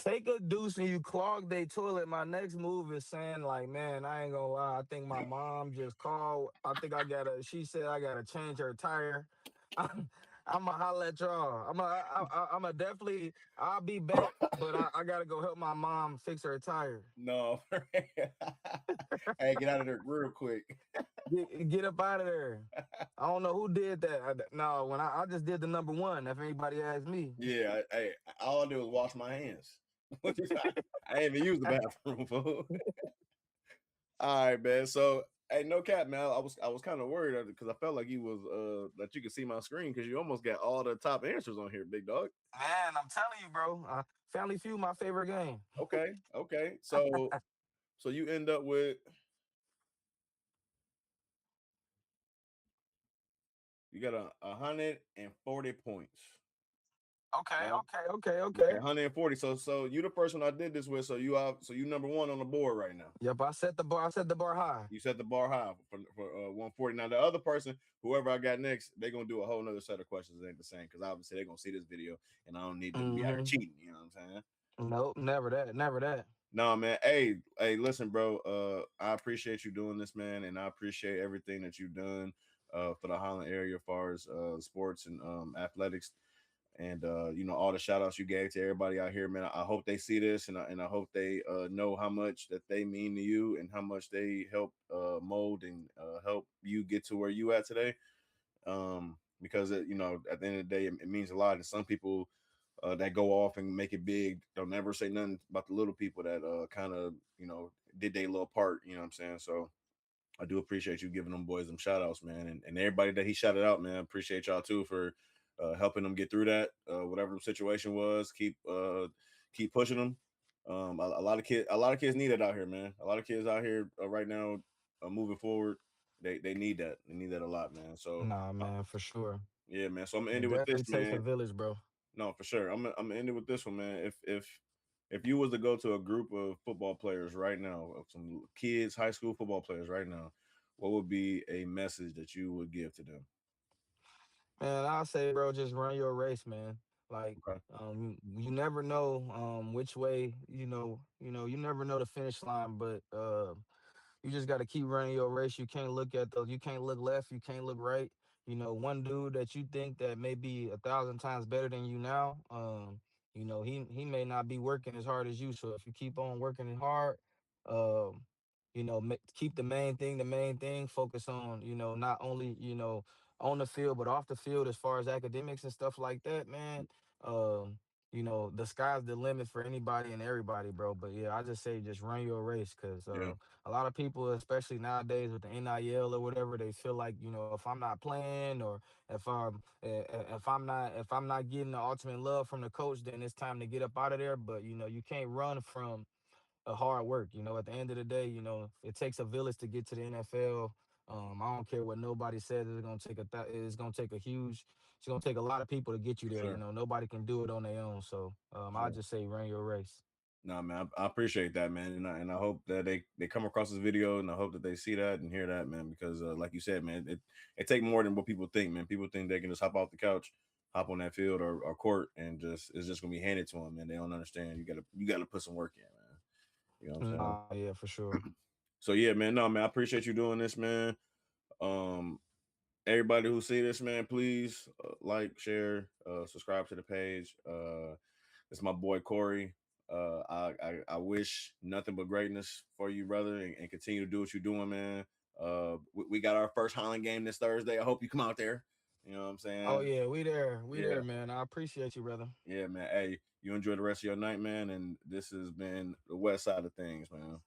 Take a deuce and you clog their toilet. My next move is saying like, man, I ain't gonna lie. I think my mom just called. I think I gotta. She said I gotta change her tire. I'm, I'm gonna holler at y'all. I'm a definitely. I'll be back, but I gotta go help my mom fix her tire. No. Hey, get out of there real quick. Get up out of there. I don't know who did that. No, when I just did the number one. If anybody asks me, Yeah, hey, all I do is wash my hands. I ain't even use the bathroom, fool. All right, man. So, hey, no cap, man. I was kind of worried because I felt like you was that you could see my screen because you almost got all the top answers on here, big dog. man, I'm telling you, bro. Family Feud, my favorite game. Okay, okay. So you end up with you got 140 points. Okay, Right? okay, okay, Yeah, okay. 140. So you the person I did this with. So you number one on the board right now. Yep, I set the bar. I set the bar high. You set the bar high for 140. Now the other person, whoever I got next, they're gonna do a whole nother set of questions. It ain't the same because obviously they're gonna see this video, and I don't need them to be out here Hmm. cheating. You know what I'm saying? Nope, never that. Never that. No, man. Hey, listen, bro. I appreciate you doing this, man, and I appreciate everything that you've done for the Holland area as far as sports and athletics. And all the shout outs you gave to everybody out here, man. I hope they see this, and I hope they know how much that they mean to you and how much they help mold and help you get to where you at today. Because at the end of the day, it means a lot. And some people that go off and make it big don't never say nothing about the little people that kind of did their little part. You know what I'm saying? So I do appreciate you giving them boys them shout outs, man. And everybody that he shouted out, man, appreciate y'all too for helping them get through that, whatever the situation was. Keep pushing them. A lot of kids need it out here, man. A lot of kids out here right now moving forward. They need that. They need that a lot, man. So Nah, uh, man, for sure. yeah, man. So I'm gonna end It it with this, definitely takes a man. village, bro. No, for sure. I'm gonna end it with this one, man. If you was to go to a group of football players right now, of some kids, high school football players right now, what would be a message that you would give to them? Man, I say, bro, just run your race, man. Like, Okay. you never know which way, you never know the finish line, but you just got to keep running your race. You can't look at those. You can't look left. You can't look right. One dude that you think that may be 1,000 times better than you now, he may not be working as hard as you. So if you keep on working hard, um, keep the main thing the main thing. Focus on not only on the field but off the field as far as academics and stuff like that, man. Um, the sky's the limit for anybody and everybody, bro. But yeah, I just say just run your race because Yeah. a lot of people, especially nowadays with the NIL or whatever, they feel like if I'm not playing or if I'm not getting the ultimate love from the coach, then it's time to get up out of there. But you can't run from a hard work. At the end of the day, it takes a village to get to the NFL. I don't care what nobody says. It's gonna take a lot of people to get you For there. sure. Nobody can do it on their own. So For I sure. just say run your race. No, man, I appreciate that, man, and I hope that they come across this video, and I hope that they see that and hear that, man, because like you said, man, it take more than what people think, man. People think they can just hop off the couch, hop on that field or court, and just it's just gonna be handed to them, and they don't understand. You gotta put some work in, man. You know what I'm saying? Nah, yeah, for sure. So yeah, man, no, man, I appreciate you doing this, man. Um, Everybody who see this, man, please like, share, subscribe to the page. It's my boy Corey. I wish nothing but greatness for you, brother, and continue to do what you're doing, man. We got our first Holland game this Thursday. I hope you come out there. You know what I'm Oh saying? yeah, we there, Yeah, man. I appreciate you, brother. yeah, man. Hey, you enjoy the rest of your night, man. And this has been the West Side of Things, man.